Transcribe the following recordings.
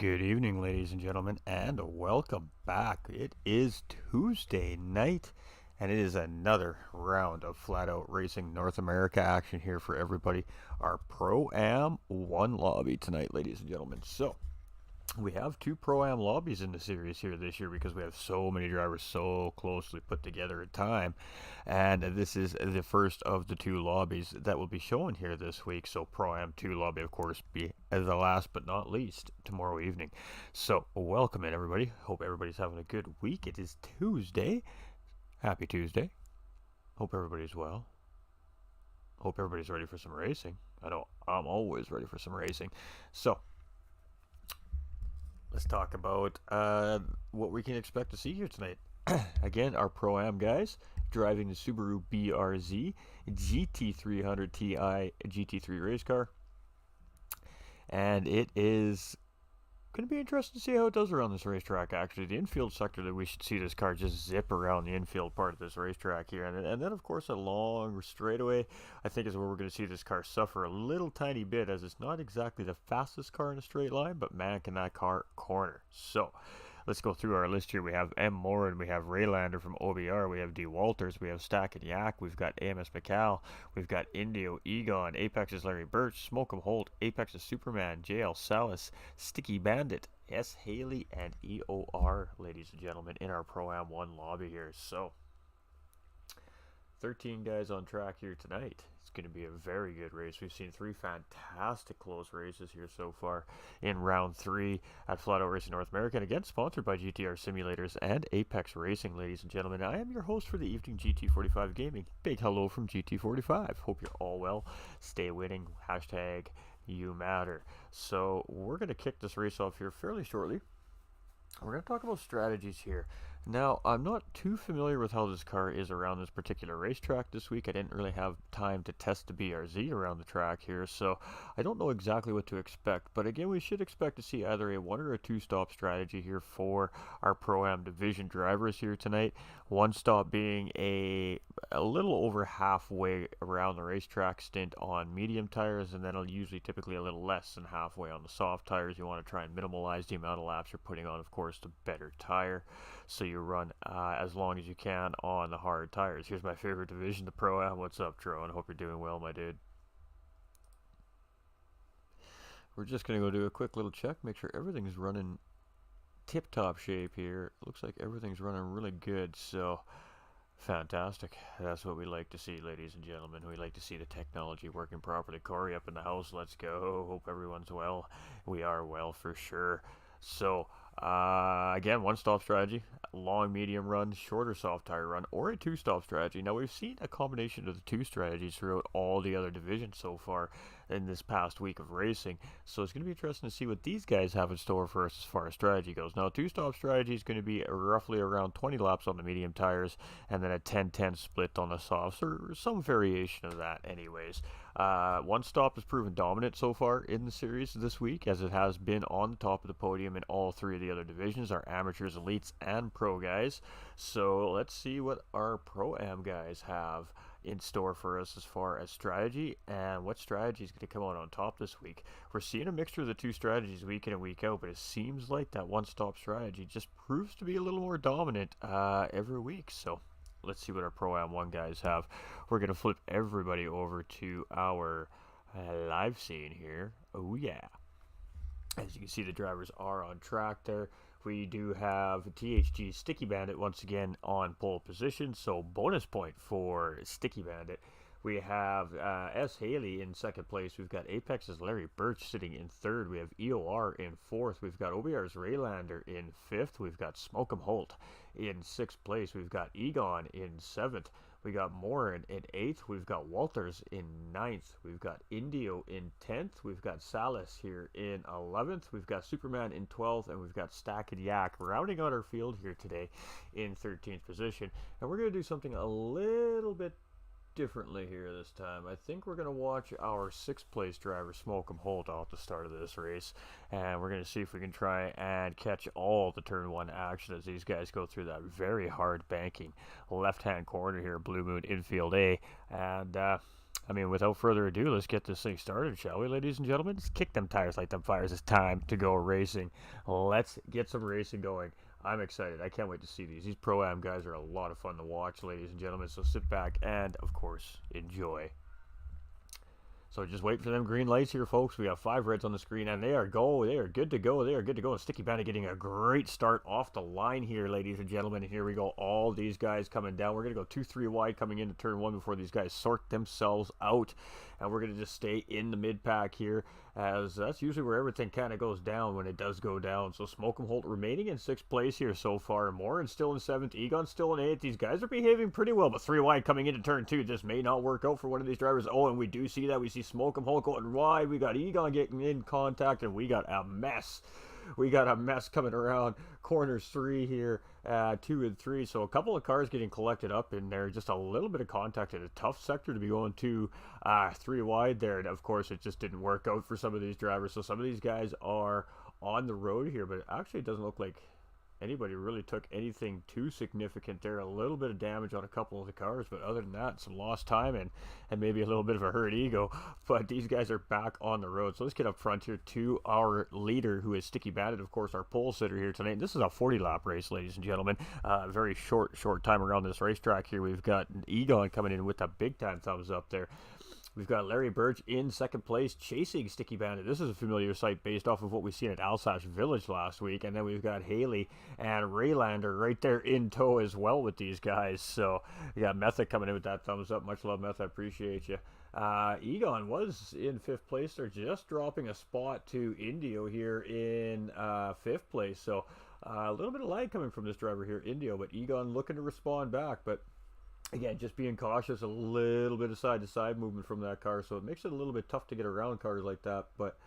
Good evening, ladies and gentlemen, and welcome back. It is Tuesday night, and it is another round of flat out racing North America action here for everybody. Our Pro AM1 lobby tonight, ladies and gentlemen. So, we have two Pro Am lobbies in the series here this year because we have so many drivers so closely put together at time, and this is the first of the two lobbies that will be shown here this week. So Pro Am 2 lobby, of course, be as the last but not least tomorrow evening. So welcome in, everybody. Hope everybody's having a good week. It is Tuesday. Happy Tuesday. Hope everybody's well. Hope everybody's ready for some racing. I know I'm always ready for some racing. So let's talk about what we can expect to see here tonight. Again, our Pro-Am guys driving the Subaru BRZ GT300 Ti GT3 race car. And it is going to be interesting to see how it does around this racetrack, actually. The infield sector that we should see this car just zip around the infield part of this racetrack here. And then, of course, a long straightaway, I think, is where we're going to see this car suffer a little tiny bit, as it's not exactly the fastest car in a straight line, but man, can that car corner. So let's go through our list here. We have M. Morin, we have Raylander from OBR, we have D. Walters, we have Stack and Yak, we've got Amos McCall, we've got Indio, Egon, Apex's Larry Birch, Smoke'em Holt, Apex's Superman, JL Salas, Sticky Bandit, S. Haley, and EOR, ladies and gentlemen, in our Pro-Am 1 lobby here. So 13 guys on track here tonight. It's going to be a very good race. We've seen three fantastic close races here so far in round 3 at Flat Out Racing North America, and again sponsored by GTR Simulators and Apex Racing, ladies and gentlemen. I am your host for the evening, GT45 Gaming. Big hello from GT45. Hope you're all well. Stay winning. Hashtag you matter. So we're going to kick this race off here fairly shortly. We're going to talk about strategies here. Now, I'm not too familiar with how this car is around this particular racetrack this week. I didn't really have time to test the BRZ around the track here, so I don't know exactly what to expect. But again, we should expect to see either a 1 or a 2 stop strategy here for our Pro-Am division drivers here tonight. One stop being a little over halfway around the racetrack stint on medium tires, and then usually typically a little less than halfway on the soft tires. You want to try and minimize the amount of laps you're putting on, of course, the better tire, so you run as long as you can on the hard tires. Here's my favorite division, the Pro-Am. What's up, Drone? Hope you're doing well, my dude. We're just going to go do a quick little check, make sure everything's running tip-top shape here. Looks like everything's running really good, so fantastic. That's what we like to see, ladies and gentlemen. We like to see the technology working properly. Corey up in the house, let's go. Hope everyone's well. We are well for sure. So again, 1 stop strategy, long medium run, shorter soft tire run, or a 2 stop strategy. Now we've seen a combination of the 2 strategies throughout all the other divisions so far in this past week of racing, so it's going to be interesting to see what these guys have in store for us as far as strategy goes. Now, 2 stop strategy is going to be roughly around 20 laps on the medium tires, and then a 10-10 split on the softs, or some variation of that anyways. 1 stop has proven dominant so far in the series this week, as it has been on the top of the podium in all 3 of the other divisions, our amateurs, elites, and pro guys. So let's see what our Pro-Am guys have in store for us as far as strategy, and what strategy is going to come out on top this week. We're seeing a mixture of the 2 strategies week in and week out, but it seems like that 1 stop strategy just proves to be a little more dominant every week. So let's see what our Pro-Am 1 guys have. We're going to flip everybody over to our live scene here. Oh yeah. As you can see, the drivers are on track there. We do have THG Sticky Bandit once again on pole position, so bonus point for Sticky Bandit. We have S. Haley in 2nd place. We've got Apex's Larry Birch sitting in 3rd. We have EOR in 4th. We've got OBR's Raylander in 5th. We've got Smoke'em Holt in 6th place. We've got Egon in 7th. We got Morin in 8th. We've got Walters in 9th. We've got Indio in 10th. We've got Salas here in 11th. We've got Superman in 12th. And we've got Stack and Yak rounding out our field here today in 13th position. And we're going to do something a little bit differently here this time. I think we're going to watch our 6th place driver Smoke'em Holt off the start of this race, and we're going to see if we can try and catch all the turn 1 action as these guys go through that very hard banking left hand corner here, Blue Moon infield A. And I mean, without further ado, let's get this thing started, shall we, ladies and gentlemen? Just kick them tires, light them fires. It's time to go racing. Let's get some racing going. I'm excited. I can't wait to see these. These Pro-Am guys are a lot of fun to watch, ladies and gentlemen. So sit back and, of course, enjoy. So just wait for them green lights here, folks. We got 5 reds on the screen, and they are good to go. They are good to go. And Sticky Bandit getting a great start off the line here, ladies and gentlemen. And here we go. All these guys coming down. We're going to go 2-3 wide coming into turn 1 before these guys sort themselves out. And we're going to just stay in the mid-pack here, as that's usually where everything kind of goes down when it does go down. So Smoke 'em Holt remaining in 6th place here so far. Morin still in 7th. Egon still in 8th. These guys are behaving pretty well, but 3 wide coming into turn 2. This may not work out for one of these drivers. Oh, and we do see that. We see Smoke 'em Holt going wide. We got Egon getting in contact, and we got a mess. We got a mess coming around corners 3 here, 2 and 3. So a couple of cars getting collected up in there. Just a little bit of contact in a tough sector to be going to 3 wide there. And of course, it just didn't work out for some of these drivers. So some of these guys are on the road here, but actually it doesn't look like anybody really took anything too significant there. A little bit of damage on a couple of the cars, but other than that, some lost time and maybe a little bit of a hurt ego. But these guys are back on the road. So let's get up front here to our leader, who is Sticky Bandit, of course, our pole sitter here tonight. This is a 40-lap race, ladies and gentlemen. Very short time around this racetrack here. We've got Egon coming in with a big-time thumbs up there. We've got Larry Birch in 2nd place, chasing Sticky Bandit. This is a familiar sight based off of what we've seen at Alsace Village last week. And then we've got Haley and Raylander right there in tow as well with these guys. So we got Method coming in with that thumbs up. Much love, Method. I appreciate you. Egon was in 5th place. They're just dropping a spot to Indio here in 5th place. So a little bit of lag coming from this driver here, Indio. But Egon looking to respond back. But again, just being cautious, a little bit of side-to-side movement from that car, so it makes it a little bit tough to get around cars like that, but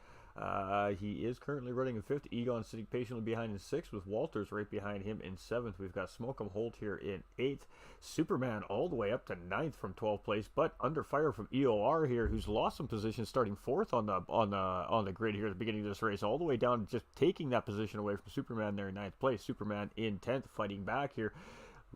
he is currently running in 5th. Egon sitting patiently behind in 6th, with Walters right behind him in 7th. We've got Smoke 'em Holt here in 8th. Superman all the way up to 9th from 12th place, but under fire from EOR here, who's lost some position, starting 4th on the grid here at the beginning of this race, all the way down, just taking that position away from Superman there in 9th place. Superman in 10th, fighting back here.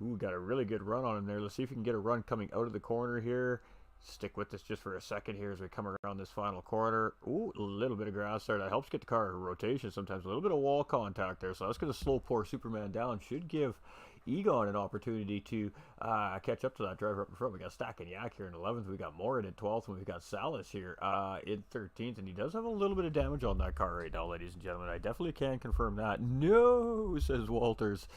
Ooh, got a really good run on him there. Let's see if we can get a run coming out of the corner here. Stick with this just for a second here as we come around this final corner. Ooh, a little bit of grass there. That helps get the car in rotation sometimes. A little bit of wall contact there. So that's going to slow poor Superman down. Should give Egon an opportunity to catch up to that driver up in front. We got Stack and Yak here in 11th. We got Morin in 12th. And we've got Salas here in 13th. And he does have a little bit of damage on that car right now, ladies and gentlemen. I definitely can confirm that. No, says Walters.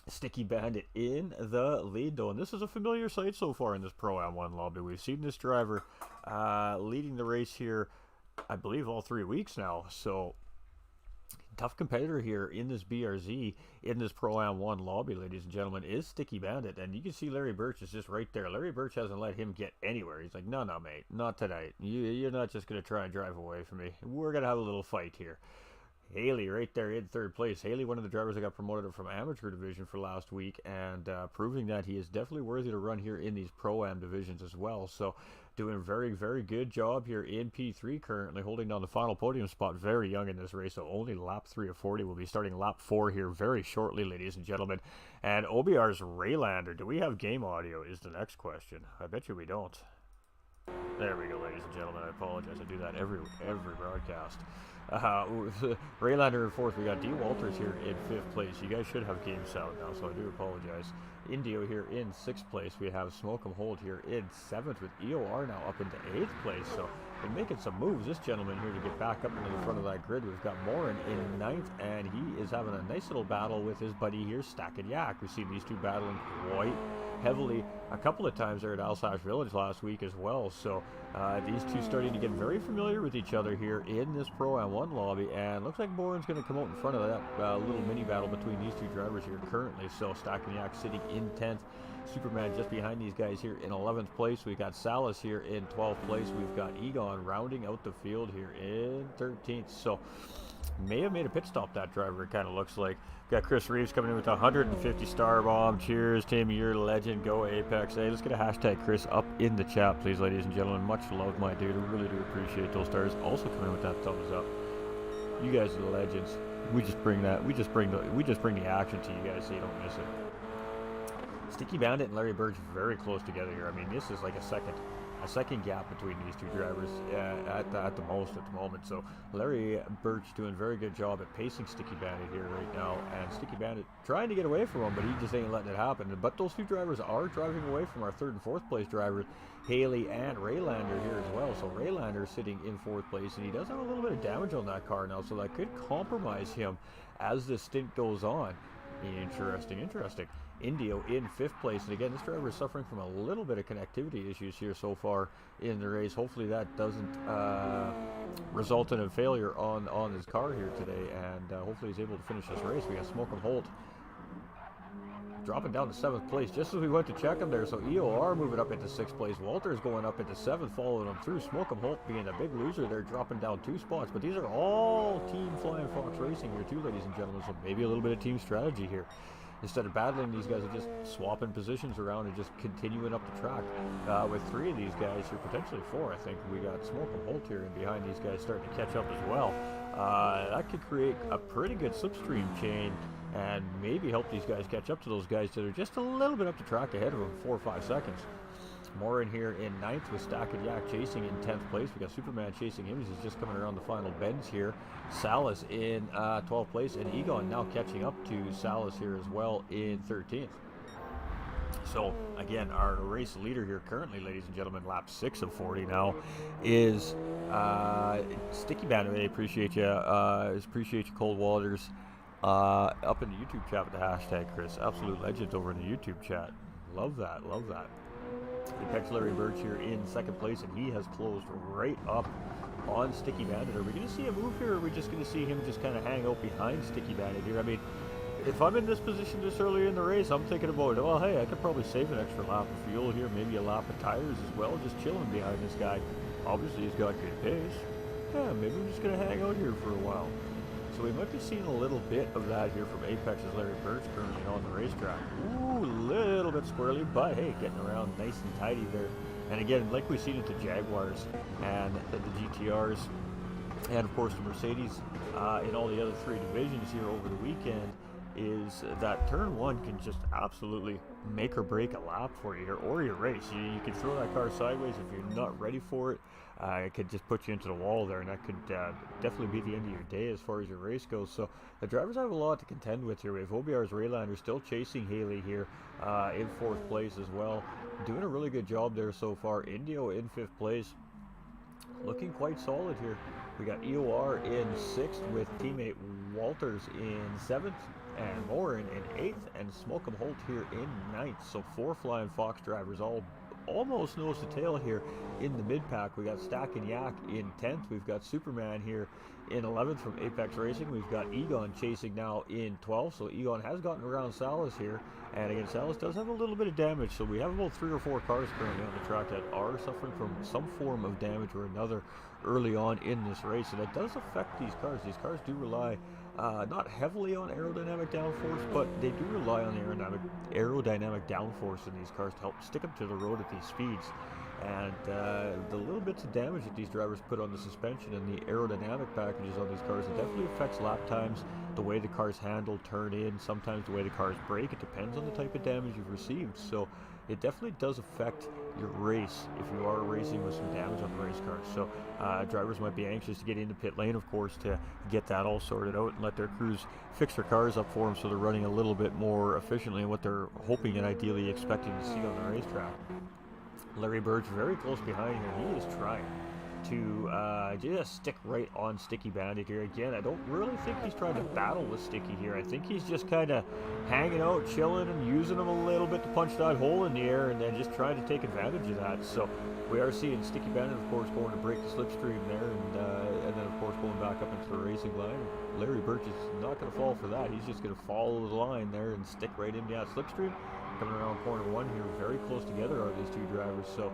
Sticky Bandit in the lead, though, and this is a familiar sight so far in this Pro AM1 lobby. We've seen this driver leading the race here, I believe, all 3 weeks now. So tough competitor here in this BRZ, in this Pro AM1 lobby, ladies and gentlemen, is Sticky Bandit. And you can see Larry Birch is just right there. Larry Birch hasn't let him get anywhere. He's like, no, mate, not tonight. You're not just going to try and drive away from me. We're going to have a little fight here. Haley right there in 3rd place. Haley, one of the drivers that got promoted from amateur division for last week, and proving that he is definitely worthy to run here in these Pro-Am divisions as well. So doing a very, very good job here in P3 currently, holding down the final podium spot. Very young in this race, so only lap 3 of 40. We'll be starting lap 4 here very shortly, ladies and gentlemen. And OBR's Raylander, do we have game audio is the next question. I bet you we don't. There we go, ladies and gentlemen. I apologize. I do that every broadcast. Raylander in 4th. We got D. Walters here in 5th place. You guys should have game sound now, so I do apologize. Indio here in 6th place. We have Smoke 'em Holt here in 7th, with EOR now up into 8th place. So they're making some moves, this gentleman here, to get back up into the front of that grid. We've got Morin in 9th, and he is having a nice little battle with his buddy here, Stack and Yak. We've seen these two battling quite heavily a couple of times there at Alsace Village last week as well. So these two starting to get very familiar with each other here in this Pro AM1 lobby, and looks like Morin's going to come out in front of that little mini battle between these two drivers here currently. So Stack and Yak sitting in 10th. Superman just behind these guys here in 11th place. We've got Salas here in 12th place. We've got Egon rounding out the field here in 13th. So may have made a pit stop, that driver, it kind of looks like. Got Chris Reeves coming in with a 150 star bomb. Cheers, Timmy, you're a legend. Go Apex. Hey, let's get a hashtag Chris up in the chat, please, ladies and gentlemen. Much love, my dude. I really do appreciate those stars. Also coming in with that thumbs up. You guys are the legends. We just bring the action to you guys so you don't miss it. Sticky Bandit and Larry Birch very close together here. I mean, this is like a second gap between these two drivers at the most at the moment. So Larry Birch doing a very good job at pacing Sticky Bandit here right now, and Sticky Bandit trying to get away from him, but he just ain't letting it happen. But those two drivers are driving away from our third and fourth place drivers, Haley and Raylander here as well. So Raylander sitting in fourth place, and he does have a little bit of damage on that car now, so that could compromise him as this stint goes on. Interesting. Indio in fifth place, and again, this driver is suffering from a little bit of connectivity issues here so far in the race. Hopefully that doesn't result in a failure on his car here today, and hopefully he's able to finish this race. We got Smoke'em Holt dropping down to seventh place just as we went to check him there. So EOR moving up into sixth place. Walter's going up into seventh, following him through. Smoke'em Holt being a big loser there, dropping down 2 spots. But these are all Team Flying Fox Racing here too, ladies and gentlemen. So maybe a little bit of team strategy here. Instead of battling, these guys are just swapping positions around and just continuing up the track. With 3 of these guys here, potentially 4, I think. We got Smoke'em Holt here, and behind these guys starting to catch up as well. That could create a pretty good slipstream chain and maybe help these guys catch up to those guys that are just a little bit up the track ahead of them, 4 or 5 seconds. More in here in 9th with Stack and Yak chasing in 10th place. We got Superman chasing him as he's just coming around the final bends here. Salas in 12th place, and Egon now catching up to Salas here as well in 13th. So again, our race leader here currently, ladies and gentlemen, lap 6 of 40 now, is Sticky Bandit. I appreciate you. Appreciate you, Cold Waters. Up in the YouTube chat with the hashtag Chris. Absolute legend over in the YouTube chat. Love that. Apex Larry Birch here in 2nd place, and he has closed right up on Sticky Bandit. Are we going to see a move here, or are we just going to see him just kind of hang out behind Sticky Bandit here? I mean, if I'm in this position this early in the race, I'm thinking about, well, hey, I could probably save an extra lap of fuel here, maybe a lap of tires as well, just chilling behind this guy. Obviously, he's got good pace. Yeah, maybe I'm just going to hang out here for a while. So we might be seeing a little bit of that here from Apex's Larry Birch currently on the racetrack. Ooh, a little bit squirrely, but hey, getting around nice and tidy there. And again, like we've seen at the Jaguars and the GTRs, and of course the Mercedes in all the other 3 divisions here over the weekend, is that turn 1 can just absolutely make or break a lap for you here, or your race. You can throw that car sideways if you're not ready for it. It could just put you into the wall there, and that could definitely be the end of your day as far as your race goes. So the drivers have a lot to contend with here. We have OBR's Raylander still chasing Haley here in 4th place as well. Doing a really good job there so far. Indio in 5th place. Looking quite solid here. We got EOR in 6th with teammate Walters in 7th. And Morin in 8th, and Smoke'em Holt here in 9th. So 4 Flying Fox drivers all almost nose to tail here in the mid-pack. We got Stack and Yak in 10th. We've got Superman here in 11th from Apex Racing. We've got Egon chasing now in 12th. So Egon has gotten around Salas here. And again, Salas does have a little bit of damage. So we have about 3 or 4 cars currently on the track that are suffering from some form of damage or another early on in this race. And it does affect these cars. These cars do rely not heavily on aerodynamic downforce, but they do rely on aerodynamic downforce in these cars to help stick them to the road at these speeds. And the little bits of damage that these drivers put on the suspension and the aerodynamic packages on these cars, it definitely affects lap times, the way the cars handle, turn in, sometimes the way the cars brake. It depends on the type of damage you've received. So it definitely does affect your race if you are racing with some damage on the race car. So drivers might be anxious to get into pit lane, of course, to get that all sorted out and let their crews fix their cars up for them so they're running a little bit more efficiently in what they're hoping and ideally expecting to see on the racetrack. Larry Birch very close behind here. He is trying to just stick right on Sticky Bandit here. Again, I don't really think he's trying to battle with Sticky here. I think he's just kind of hanging out, chilling, and using him a little bit to punch that hole in the air and then just trying to take advantage of that. So we are seeing Sticky Bandit, of course, going to break the slipstream there and then, of course, going back up into the racing line. Larry Birch is not going to fall for that. He's just going to follow the line there and stick right into that slipstream. Coming around corner 1 here, very close together are these 2 drivers. So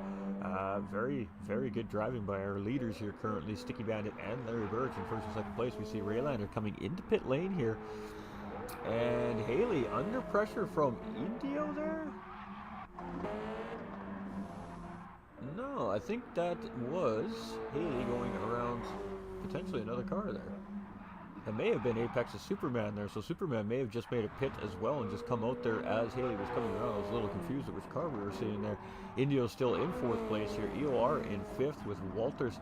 very, very good driving by our leaders here currently, Sticky Bandit and Larry Birch in 1st and 2nd place. We see Raylander coming into pit lane here. And Haley under pressure from Indio there? No, I think that was Haley going around potentially another car there. It may have been Apex's Superman there, so Superman may have just made a pit as well and just come out there as Haley was coming around. I was a little confused at which car we were seeing there. Indio's still in 4th place here. EOR in 5th with Walters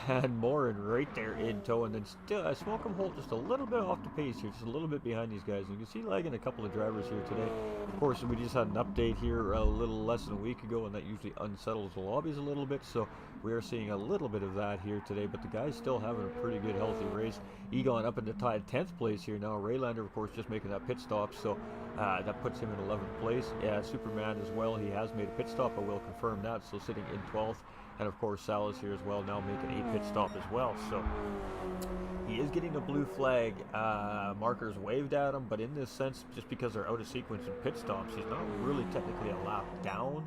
and Morin right there in tow, and then still Smokem Holt just a little bit off the pace here, just a little bit behind these guys. And you can see lagging a couple of drivers here today. Of course, we just had an update here a little less than a week ago, and that usually unsettles the lobbies a little bit, so we are seeing a little bit of that here today, but the guys still having a pretty good healthy race. Egon up in the tied 10th place here now. Raylander, of course, just making that pit stop, so that puts him in 11th place. Yeah, Superman as well, he has made a pit stop, I will confirm that, so sitting in 12th. And of course Sal is here as well, now making a pit stop as well. So he is getting the blue flag markers waved at him, but in this sense, just because they're out of sequence and pit stops, he's not really technically a lap down,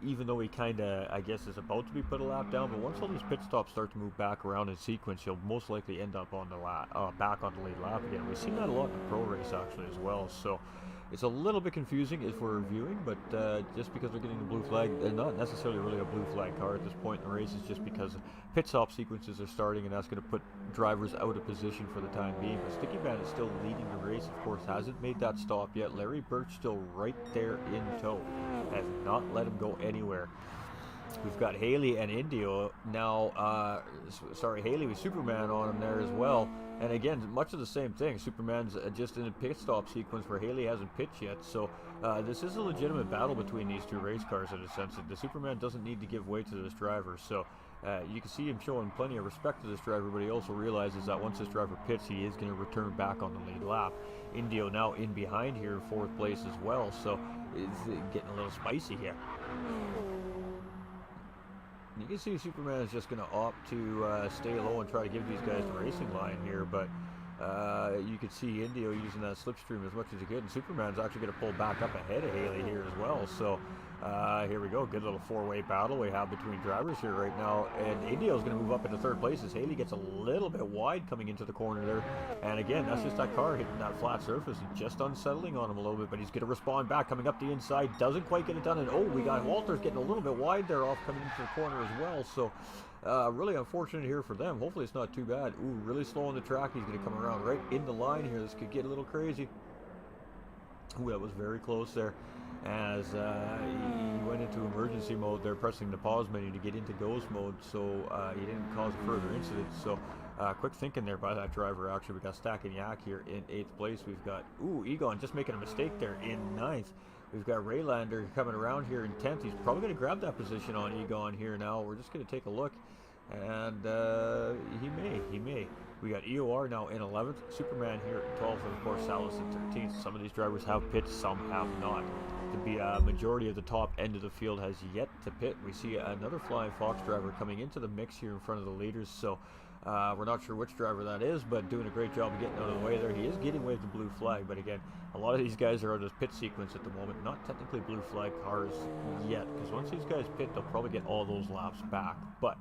even though he kind of, I guess, is about to be put a lap down. But once all these pit stops start to move back around in sequence, he'll most likely end up on the back on the lead lap again. We've seen that a lot in the pro race actually as well. So it's a little bit confusing if we're reviewing, but just because they're getting the blue flag, they're not necessarily really a blue flag car at this point in the race. It's just because pit stop sequences are starting, and that's going to put drivers out of position for the time being. But Sticky Bandit still leading the race, of course, hasn't made that stop yet. Larry Birch still right there in tow, has not let him go anywhere. We've got Haley and Indio now, Haley with Superman on him there as well. And again, much of the same thing. Superman's just in a pit stop sequence where Haley hasn't pitched yet. So this is a legitimate battle between these two race cars in a sense. The Superman doesn't need to give way to this driver. So you can see him showing plenty of respect to this driver, but he also realizes that once this driver pits, he is going to return back on the lead lap. Indio now in behind here in 4th place as well. So it's getting a little spicy here. You can see Superman is just going to opt to stay low and try to give these guys the racing line here, but you could see Indio using that slipstream as much as he could, and Superman's actually going to pull back up ahead of Haley here as well. So here we go, good little 4-way battle we have between drivers here right now, and Indio's going to move up into 3rd place as Haley gets a little bit wide coming into the corner there. And again, that's just that car hitting that flat surface and just unsettling on him a little bit, but he's going to respond back, coming up the inside, doesn't quite get it done, and oh, we got Walters getting a little bit wide there off coming into the corner as well. So really unfortunate here for them. Hopefully it's not too bad. Ooh, really slow on the track. He's going to come around right in the line here. This could get a little crazy. Ooh, that was very close there, as he went into emergency mode there, pressing the pause menu to get into ghost mode, so he didn't cause a further incident. So quick thinking there by that driver. Actually, we got Stack and Yak here in 8th place. We've got Egon just making a mistake there in 9th. We've got Raylander coming around here in 10th. He's probably going to grab that position on Egon here now. We're just going to take a look, and he may. We got EOR now in 11th, Superman here in 12th, and of course Salas in 13th. Some of these drivers have pit, some have not. The majority of the top end of the field has yet to pit. We see another Flying Fox driver coming into the mix here in front of the leaders, so we're not sure which driver that is, but doing a great job of getting out of the way there. He is getting away with the blue flag, but again, a lot of these guys are out of this pit sequence at the moment. Not technically blue flag cars yet, because once these guys pit, they'll probably get all those laps back, but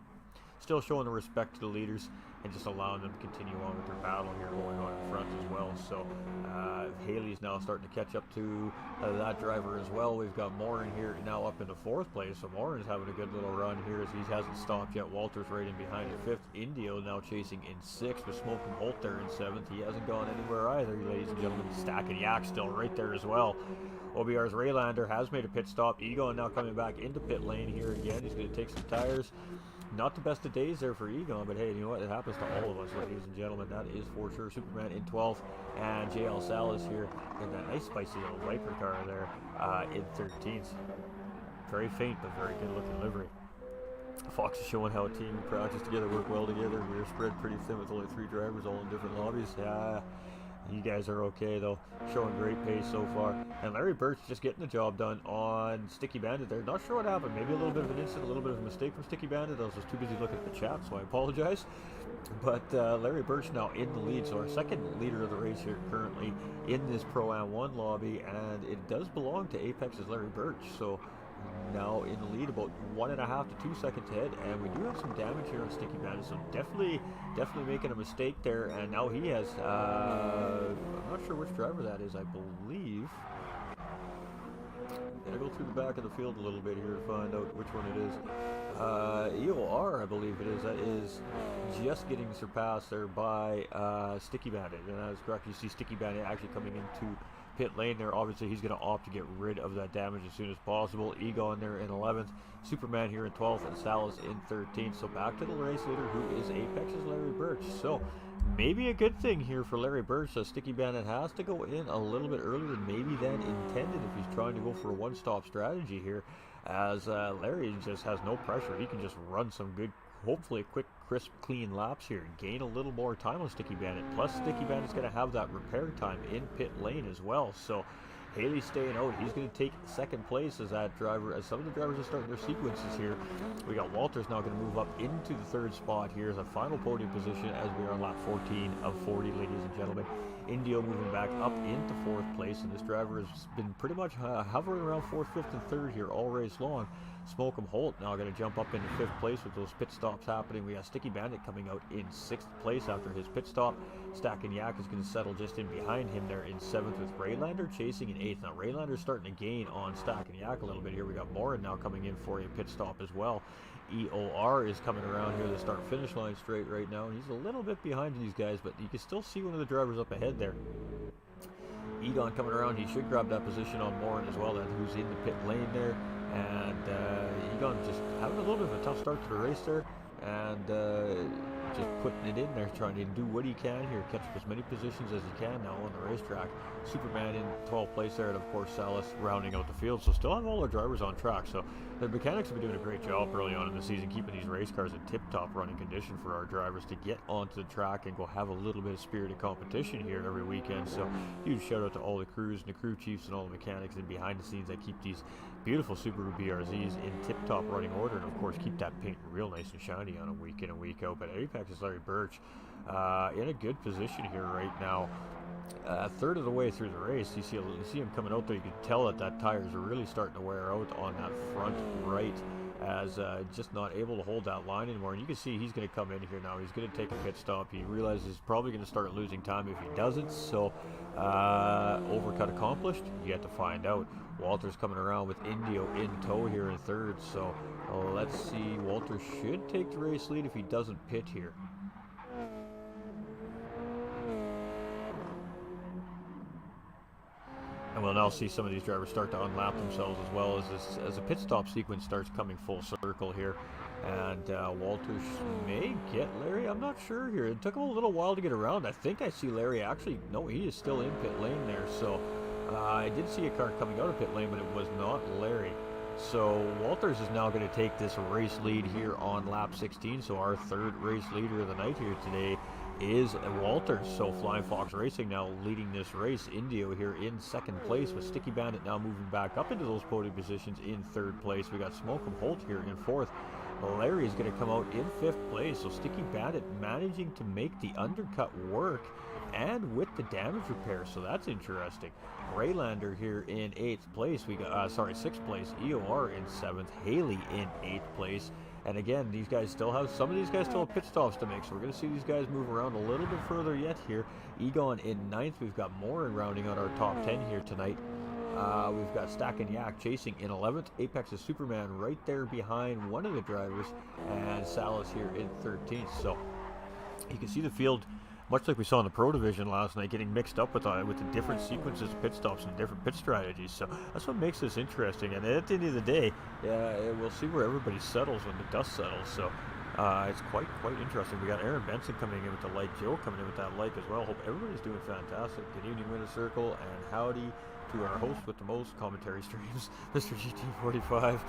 still showing the respect to the leaders and just allowing them to continue on with their battle here going on in front as well. So Haley's now starting to catch up to that driver as well. We've got Morin here now up into 4th place, so Morin's having a good little run here as he hasn't stopped yet. Walter's right in behind in 5th. Indio now chasing in 6th with Smoking Holt there in 7th. He hasn't gone anywhere either, ladies and gentlemen. Stack and Yak still right there as well. OBR's Raylander has made a pit stop. Egon now coming back into pit lane here again. He's going to take some tires. Not the best of days there for Egon, but hey, you know what? It happens to all of us, ladies and gentlemen. That is for sure. Superman in 12th, and JL Salas here in that nice spicy little Viper car there in 13th. Very faint, but very good looking livery. Fox is showing how a team practice together, work well together. We're spread pretty thin with only 3 drivers, all in different lobbies. You guys are okay though, showing great pace so far. And Larry Birch just getting the job done on Sticky Bandit there. Not sure what happened, maybe a little bit of an incident, a little bit of a mistake from Sticky Bandit. I was just too busy looking at the chat, so I apologize. But Larry Birch now in the lead, so our second leader of the race here currently in this Pro AM1 lobby, and it does belong to Apex's Larry Birch. So now in the lead, about 1.5 to 2 seconds ahead, and we do have some damage here on Sticky Bandit, so definitely making a mistake there. And now he has I'm not sure which driver that is. I believe Gonna go through the back of the field a little bit here to find out which one it is. EOR, I believe it is. That is just getting surpassed there by Sticky Bandit, and that is correct. You see Sticky Bandit actually coming into pit lane there. Obviously, he's going to opt to get rid of that damage as soon as possible. Egon there in 11th, Superman here in 12th, and Salas in 13th. So back to the race leader, who is Apex's Larry Birch. So maybe a good thing here for Larry Birch. Sticky Bandit has to go in a little bit earlier maybe than intended if he's trying to go for a one-stop strategy here, as Larry just has no pressure. He can just run some good, hopefully quick, crisp, clean laps here, gain a little more time on Sticky Bandit. Plus, Sticky Bandit's going to have that repair time in pit lane as well. So Haley's staying out. He's going to take second place as that driver, as some of the drivers are starting their sequences here. We got Walters now going to move up into the third spot here as a final podium position as we are on lap 14 of 40, ladies and gentlemen. Indio moving back up into fourth place, and this driver has been pretty much hovering around fourth, fifth, and third here all race long. Smokem Holt now going to jump up into fifth place with those pit stops happening. We got Sticky Bandit coming out in sixth place after his pit stop. Stack and Yak is going to settle just in behind him there in seventh, with Raylander chasing in eighth. Now Raylander's starting to gain on Stack and Yak a little bit here. We got Morin now coming in for a pit stop as well. EOR is coming around here to start finish line straight right now, and he's a little bit behind these guys, but you can still see one of the drivers up ahead there. Egon coming around, he should grab that position on Morin as well, who's in the pit lane there. And Egon just having a little bit of a tough start to the race there, and just putting it in there, trying to do what he can here, catch up as many positions as he can now on the racetrack. Superman in 12th place there, and of course Salas rounding out the field. So still have all our drivers on track. So the mechanics have been doing a great job early on in the season, keeping these race cars in tip-top running condition for our drivers to get onto the track and go have a little bit of spirited competition here every weekend. So huge shout out to all the crews and the crew chiefs and all the mechanics and behind the scenes that keep these beautiful Subaru BRZs in tip-top running order, and of course keep that paint real nice and shiny on a week in and week out. But Apex's Larry Birch in a good position here right now. Third of the way through the race, you see him coming out there. You can tell that that tires are really starting to wear out on that front right, as just not able to hold that line anymore. And you can see he's going to come in here now. He's going to take a pit stop. He realizes he's probably going to start losing time if he doesn't. So overcut accomplished? Yet to find out. Walter's coming around with Indio in tow here in third. So let's see. Walter should take the race lead if he doesn't pit here. And we'll now see some of these drivers start to unlap themselves as well as the pit stop sequence starts coming full circle here. And Walter may get Larry. I'm not sure here. It took him a little while to get around. I think I see Larry actually. No, he is still in pit lane there. So I did see a car coming out of pit lane, but it was not Larry. So Walters is now going to take this race lead here on lap 16. So our third race leader of the night here today is Walters. So Flying Fox Racing now leading this race. Indio here in second place, with Sticky Bandit now moving back up into those podium positions in third place. We got Smokem Holt here in fourth. Larry is going to come out in fifth place. So Sticky Bandit managing to make the undercut work and with the damage repair, so that's interesting. Raylander here in 8th place. We got sixth place. EOR in 7th. Haley in 8th place. And again, these guys still have, some of these guys still have pit stops to make, so we're going to see these guys move around a little bit further yet here. Egon in 9th. We've got Morin rounding out our top 10 here tonight. We've got Stack and Yak chasing in 11th. Apex is Superman right there behind one of the drivers, and Salas here in 13th. So you can see the field, much like we saw in the Pro Division last night, getting mixed up with the different sequences of pit stops and different pit strategies. So that's what makes this interesting. And at the end of the day, we'll see where everybody settles when the dust settles. So it's quite interesting. We got Aaron Benson coming in with the light, Joe coming in with that light as well. Hope everybody's doing fantastic. Good evening, Winter Circle, and howdy to our host with the most commentary streams, Mr. GT45.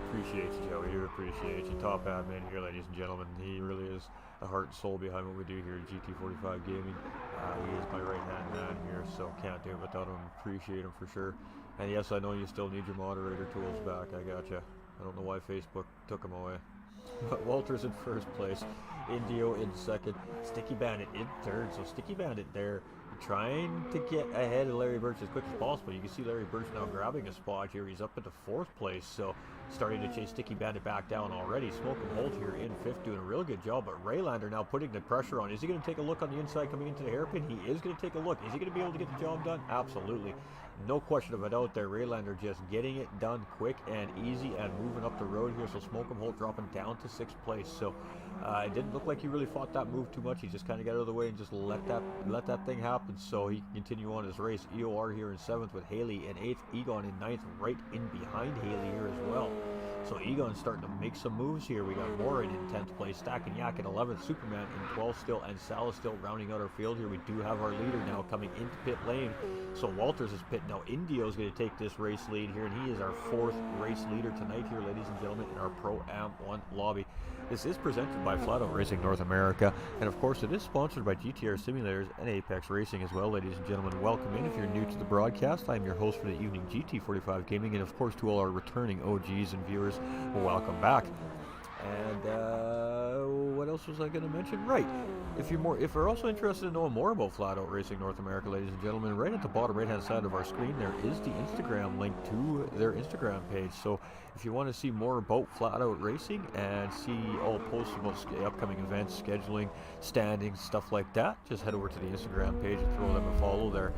Appreciate you, Joe. We appreciate you. Top admin here, ladies and gentlemen. He really is the heart and soul behind what we do here at GT45 Gaming. He is my right-hand man here, so can't do it without him. Appreciate him for sure. And yes, I know you still need your moderator tools back. I gotcha. I don't know why Facebook took them away. But Walter's in first place. Indio in second. Sticky Bandit in third. So Sticky Bandit there, trying to get ahead of Larry Birch as quick as possible. You can see Larry Birch now grabbing a spot here. He's up into fourth place, so starting to chase Sticky Bandit back down already. Smokem Holt here in fifth, doing a real good job, but Raylander now putting the pressure on. Is he going to take a look on the inside coming into the hairpin? He is going to take a look. Is he going to be able to get the job done? Absolutely. no question of a doubt there. Raylander just getting it done quick and easy and moving up the road here. So Smoke'em Holt dropping down to 6th place. So it didn't look like he really fought that move too much. He just kind of got out of the way and just let that thing happen. So he can continue on his race. EOR here in 7th with Haley in 8th. Egon in 9th, right in behind Haley here as well. So Egon's starting to make some moves here. We got Morin in 10th place, Stack and Yak in 11th, Superman in 12th still, and Sal is still rounding out our field here. We do have our leader now coming into pit lane. So Walters is pitting now. Indio's going to take this race lead here, and he is our 4th race leader tonight here, ladies and gentlemen, in our Pro AM1 lobby. This is presented by Flat Out Racing North America, and of course it is sponsored by GTR Simulators and Apex Racing as well, ladies and gentlemen. Welcome in if you're new to the broadcast. I'm your host for the evening, GT45 Gaming, and of course to all our returning OGs and viewers, welcome back. And what else was I going to mention? Right, if you're also interested in knowing more about Flat Out Racing North America, ladies and gentlemen, right at the bottom right hand side of our screen there is the Instagram link to their Instagram page. So if you want to see more about Flat Out Racing and see all posts about upcoming events, scheduling, standings, stuff like that, just head over to the Instagram page and throw them a follow there.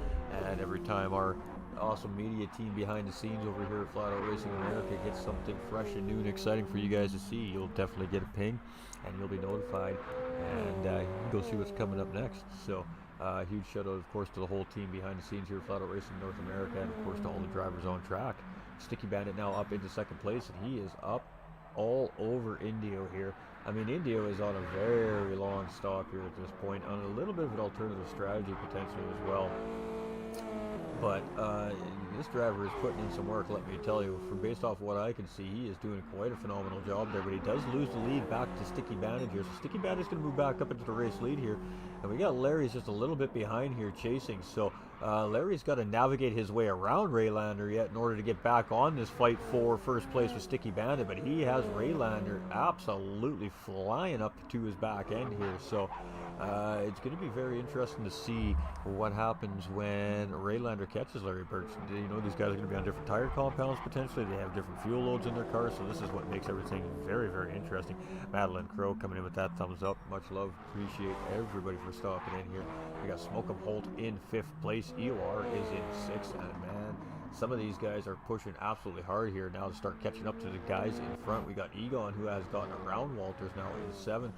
And every time our awesome media team behind the scenes over here at Flat Out Racing America gets something fresh and new and exciting for you guys to see, you'll definitely get a ping and you'll be notified, and you can go see what's coming up next. So huge shout out of course to the whole team behind the scenes here at Flat Out Racing North America, and of course to all the drivers on track. Sticky Bandit now up into 2nd place, and he is up all over Indio here. I mean, Indio is on a very long stop here at this point, on a little bit of an alternative strategy potentially as well. But this driver is putting in some work, let me tell you. Based off what I can see, he is doing quite a phenomenal job there. But he does lose the lead back to Sticky Bandit here. So Sticky Bandit's going to move back up into the race lead here. And we got Larry's just a little bit behind here chasing. So Larry's got to navigate his way around Raylander yet in order to get back on this fight for first place with Sticky Bandit. But he has Raylander absolutely flying up to his back end here. So it's going to be very interesting to see what happens when Raylander catches Larry Birch. You know, these guys are going to be on different tire compounds potentially. They have different fuel loads in their cars, so this is what makes everything very, very interesting. Madeline Crow coming in with that thumbs up. Much love. Appreciate everybody for stopping in here. We got Smoke'em Holt in 5th place. EOR is in 6th, and man, some of these guys are pushing absolutely hard here now to start catching up to the guys in front. We got Egon, who has gotten around Walters now in 7th.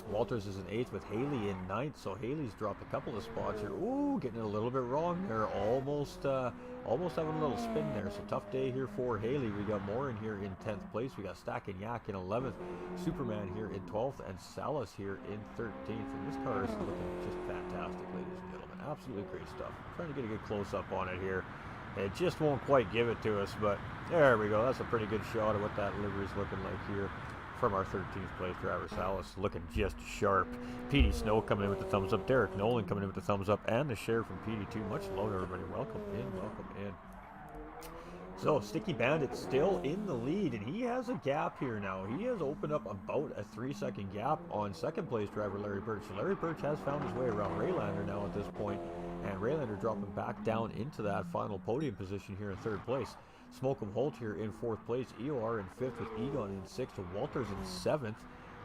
Walters is in 8th with Haley in 9th, so Haley's dropped a couple of spots here. Ooh, getting it a little bit wrong there. Almost having a little spin there. So tough day here for Haley. We got Morin here in 10th place. We got Stack and Yak in 11th. Superman here in 12th, and Salas here in 13th. And this car is looking just fantastic, ladies and gentlemen. Absolutely great stuff. I'm trying to get a good close-up on it here. It just won't quite give it to us, but there we go. That's a pretty good shot of what that livery's looking like here from our 13th place driver. Salas looking just sharp. PD Snow coming in with the thumbs up. Derek Nolan coming in with the thumbs up, and the share from PD2. Much love, everybody. Welcome in, welcome in. So Sticky Bandit still in the lead, and he has a gap here now. He has opened up about a 3-second gap on 2nd place driver Larry Birch. So Larry Birch has found his way around Raylander now at this point, and Raylander dropping back down into that final podium position here in 3rd place. Smoke'em Holt here in 4th place, EOR in 5th with Egon in 6th, Walters in 7th,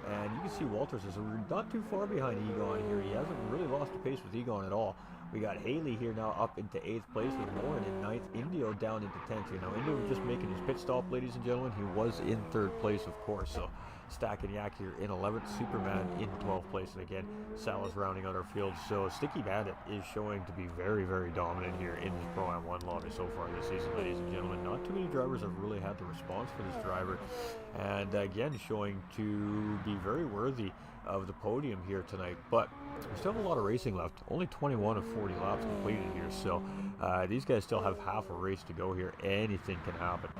and you can see Walters is not too far behind Egon here. He hasn't really lost the pace with Egon at all. We got Haley here now up into 8th place with Morin in 9th, Indio down into 10th here. Now Indio just making his pit stop, ladies and gentlemen. He was in 3rd place, of course, so Stack and Yak here in 11th, Superman in 12th place, and again, Sal is rounding out our field. So Sticky Bandit is showing to be very, very dominant here in this Pro AM1 lobby so far this season, ladies and gentlemen. Not too many drivers have really had the response for this driver, and again, showing to be very worthy of the podium here tonight. But we still have a lot of racing left. Only 21 of 40 laps completed here, so these guys still have half a race to go here. Anything can happen.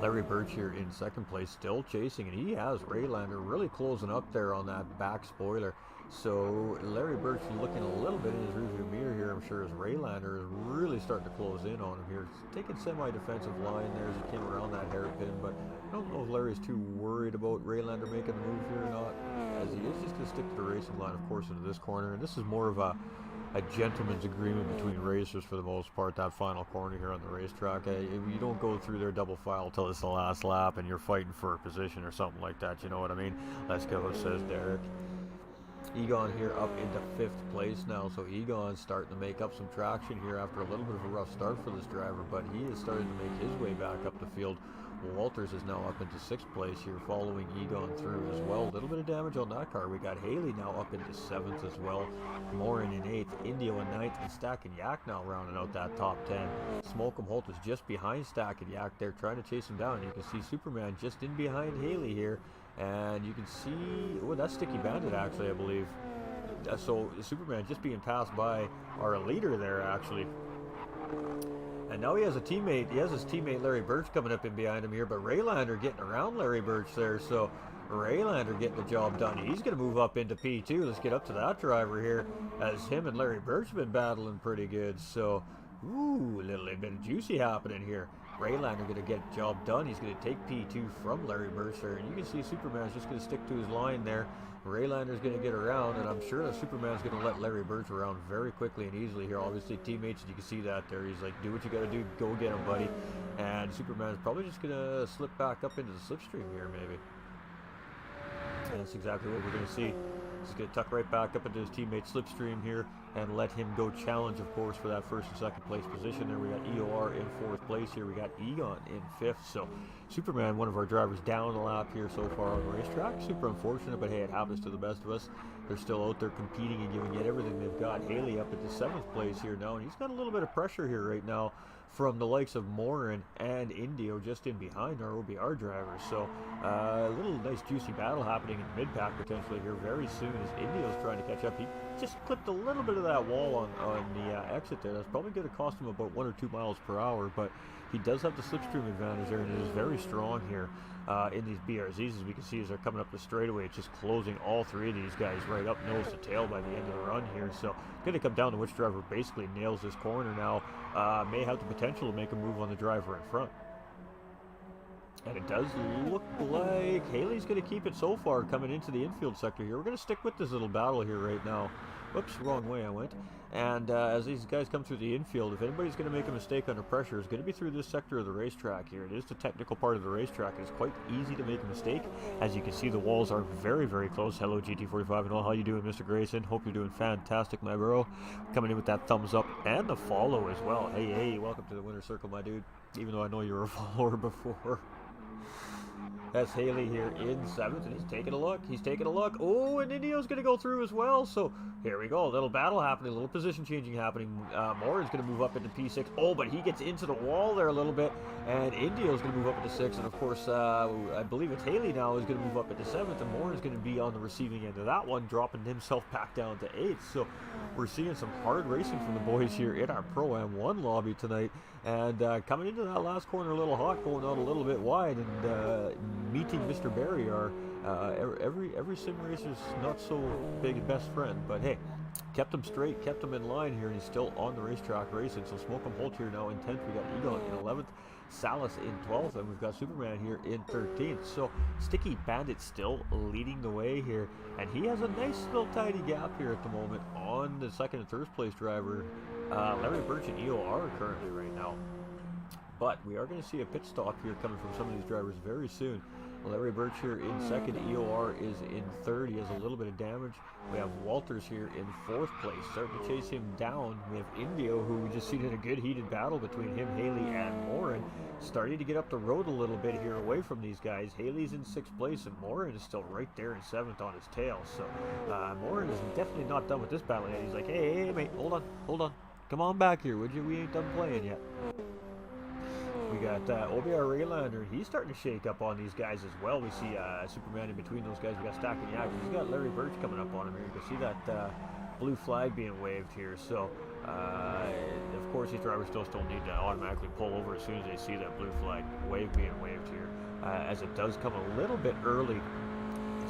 Larry Birch here in 2nd place, still chasing, and he has Raylander really closing up there on that back spoiler. So Larry Birch looking a little bit in his rearview mirror here, I'm sure, as Raylander is really starting to close in on him here. Taking semi-defensive line there as he came around that hairpin, but I don't know if Larry's too worried about Raylander making the move here or not, as he is just going to stick to the racing line, of course, into this corner. And this is more of a gentleman's agreement between racers for the most part, that final corner here on the racetrack. You don't go through their double file till it's the last lap and you're fighting for a position or something like that, you know what I mean? Let's go, says Derek. Egon here up into 5th place now, so Egon's starting to make up some traction here after a little bit of a rough start for this driver, but he is starting to make his way back up the field. Walters is now up into 6th place here, following Egon through as well. A little bit of damage on that car. We got Haley now up into 7th as well. Morin in 8th, Indio in 9th, and Stack and Yak now rounding out that top 10. Smokem Holt is just behind Stack and Yak there, trying to chase him down. You can see Superman just in behind Haley here. And you can see, oh, that's Sticky Bandit actually, I believe. So Superman just being passed by our leader there actually. And now he has a teammate, he has his teammate Larry Birch coming up in behind him here, but Raylander getting around Larry Birch there, so Raylander getting the job done. He's going to move up into P2. Let's get up to that driver here, as him and Larry Birch have been battling pretty good, so, ooh, a little bit of juicy happening here. Raylander going to get the job done. He's going to take P2 from Larry Birch there, and you can see Superman's just going to stick to his line there. Raylander's going to get around, and I'm sure that Superman's going to let Larry Birch around very quickly and easily here. Obviously, teammates, and you can see that there. He's like, do what you got to do, go get him, buddy. And Superman's probably just going to slip back up into the slipstream here, maybe. And that's exactly what we're going to see. He's going to tuck right back up into his teammate slipstream here and let him go challenge, of course, for that 1st and 2nd place position. There we got EOR in 4th place here. We got Egon in 5th. So Superman, one of our drivers, down a lap here so far on the racetrack. Super unfortunate, but hey, it happens to the best of us. They're still out there competing and giving it everything they've got. Haley up at the 7th place here now, and he's got a little bit of pressure here right now from the likes of Morin and Indio just in behind our OBR drivers. So a little nice juicy battle happening in mid-pack potentially here very soon as Indio's trying to catch up. He just clipped a little bit of that wall on the exit there. That's probably going to cost him about 1 or 2 miles per hour, but he does have the slipstream advantage there, and it is very strong here in these BRZs, as we can see as they're coming up the straightaway. It's just closing all 3 of these guys right up nose to tail by the end of the run here. So going to come down to which driver basically nails this corner now. May have the potential to make a move on the driver in front. And it does look like Haley's going to keep it so far coming into the infield sector here. We're going to stick with this little battle here right now. Whoops, wrong way I went. And as these guys come through the infield, if anybody's going to make a mistake under pressure, it's going to be through this sector of the racetrack here. It is the technical part of the racetrack. It's quite easy to make a mistake. As you can see, the walls are very, very close. Hello, GT45 and all. How you doing, Mr. Grayson? Hope you're doing fantastic, my bro. Coming in with that thumbs up and the follow as well. Hey, hey, welcome to the winner's circle, my dude. Even though I know you were a follower before. That's Haley here in 7th, and he's taking a look. He's taking a look. Oh, and Indio's going to go through as well. So here we go. A little battle happening, a little position changing happening. Morin's going to move up into P6. Oh, but he gets into the wall there a little bit, and Indio's going to move up into 6th. And of course, I believe it's Haley now is going to move up into 7th, and Morin's going to be on the receiving end of that one, dropping himself back down to 8th. So we're seeing some hard racing from the boys here in our Pro AM1 lobby tonight. And coming into that last corner a little hot, going out a little bit wide, and meeting Mr. Barry, our every sim racer's not so big best friend, but hey, kept him straight, kept him in line here, and he's still on the racetrack racing. So Smokem Holt here now in 10th. We got Egon in 11th, Salas in 12th, and we've got Superman here in 13th. So Sticky Bandit still leading the way here, and he has a nice little tiny gap here at the moment on the 2nd and 3rd place driver. Larry Birch and EOR currently right now. But we are going to see a pit stop here coming from some of these drivers very soon. Larry Birch here in 2nd, EOR is in 3rd. He has a little bit of damage. We have Walters here in 4th place, starting to chase him down. We have Indio, who we just seen in a good heated battle between him, Haley, and Morin, starting to get up the road a little bit here away from these guys. Haley's in 6th place, and Morin is still right there in 7th on his tail. So Morin is definitely not done with this battle yet. He's like, hey, mate, hold on. Come on back here, would you? We ain't done playing yet. We got OBR Raylander, and he's starting to shake up on these guys as well. We see Superman in between those guys. We got Stack and Yak. He's got Larry Birch coming up on him here. You can see that blue flag being waved here. So, of course, these drivers still need to automatically pull over as soon as they see that blue flag wave being waved here, as it does come a little bit early.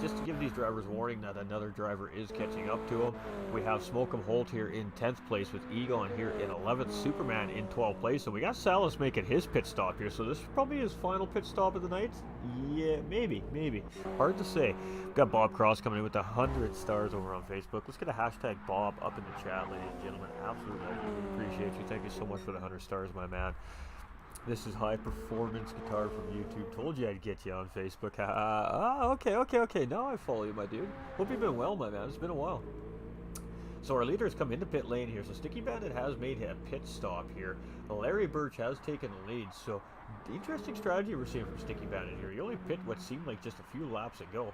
Just to give these drivers warning that another driver is catching up to them. We have Smokem Holt here in 10th place with Egon here in 11th, Superman in 12th place, and we got Salas making his pit stop here, so this is probably his final pit stop of the night. Yeah, maybe. Hard to say. We've got Bob Cross coming in with 100 stars over on Facebook. Let's get a hashtag Bob up in the chat, ladies and gentlemen. Absolutely, I really appreciate you. Thank you so much for the 100 stars, my man. This is high performance guitar from YouTube. Told you I'd get you on Facebook. Okay. Now I follow you, my dude. Hope you've been well, my man. It's been a while. So our leaders come into pit lane here. So Sticky Bandit has made a pit stop here. Larry Birch has taken the lead. So interesting strategy we're seeing from Sticky Bandit here. He only pit what seemed like just a few laps ago.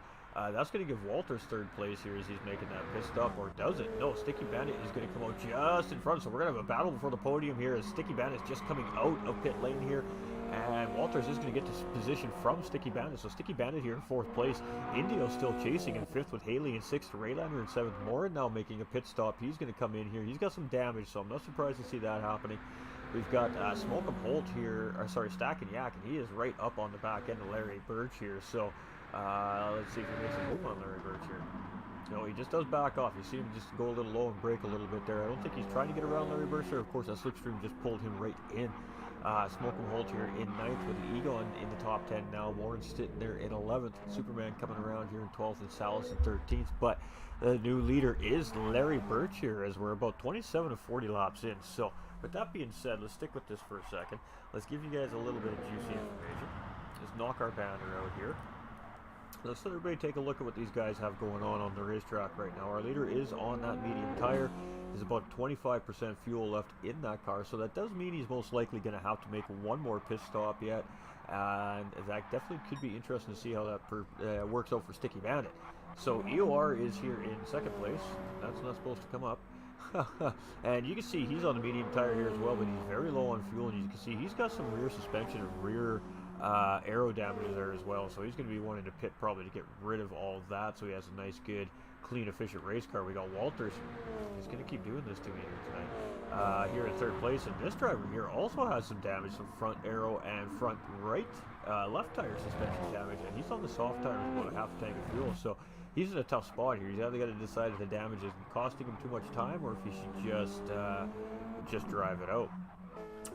That's going to give Walters third place here as he's making that pit stop, or does it? No, Sticky Bandit is going to come out just in front. So we're going to have a battle before the podium here as Sticky Bandit is just coming out of pit lane here. And Walters is going to get this position from Sticky Bandit. So Sticky Bandit here in fourth place. Indio still chasing in fifth with Haley in sixth. Raylander in seventh. Morin now making a pit stop. He's going to come in here. He's got some damage, so I'm not surprised to see that happening. We've got Smoke'em Holt here, or sorry, Stack and Yak, and he is right up on the back end of Larry Birch here. So let's see if he makes a move on Larry Birch here. No, he just does back off. You see him just go a little low and break a little bit there. I don't think he's trying to get around Larry Birch there. Of course, that slipstream just pulled him right in. Smoke'em Holt here in 9th with Egon in the top 10 now. Warren sitting there in 11th. Superman coming around here in 12th and Salas in 13th. But the new leader is Larry Birch here as we're about 27 to 40 laps in. So with that being said, let's stick with this for a second. Let's give you guys a little bit of juicy information. Let's knock our banner out here. Let's let everybody take a look at what these guys have going on the racetrack right now. Our leader is on that medium tire. There's about 25% fuel left in that car, so that does mean he's most likely going to have to make one more pit stop yet. And that definitely could be interesting to see how that works out for Sticky Bandit. So EOR is here in second place. That's not supposed to come up. And you can see he's on the medium tire here as well, but he's very low on fuel, and you can see he's got some rear suspension and rear aero damage there as well, so he's going to be wanting to pit probably to get rid of all of that, so he has a nice, good, clean, efficient race car. We got Walters. He's going to keep doing this to me here tonight. Here in third place, and this driver here also has some damage, some front aero and front left tire suspension damage, and he's on the soft tire with about a half tank of fuel, so he's in a tough spot here. He's either got to decide if the damage is costing him too much time or if he should just drive it out.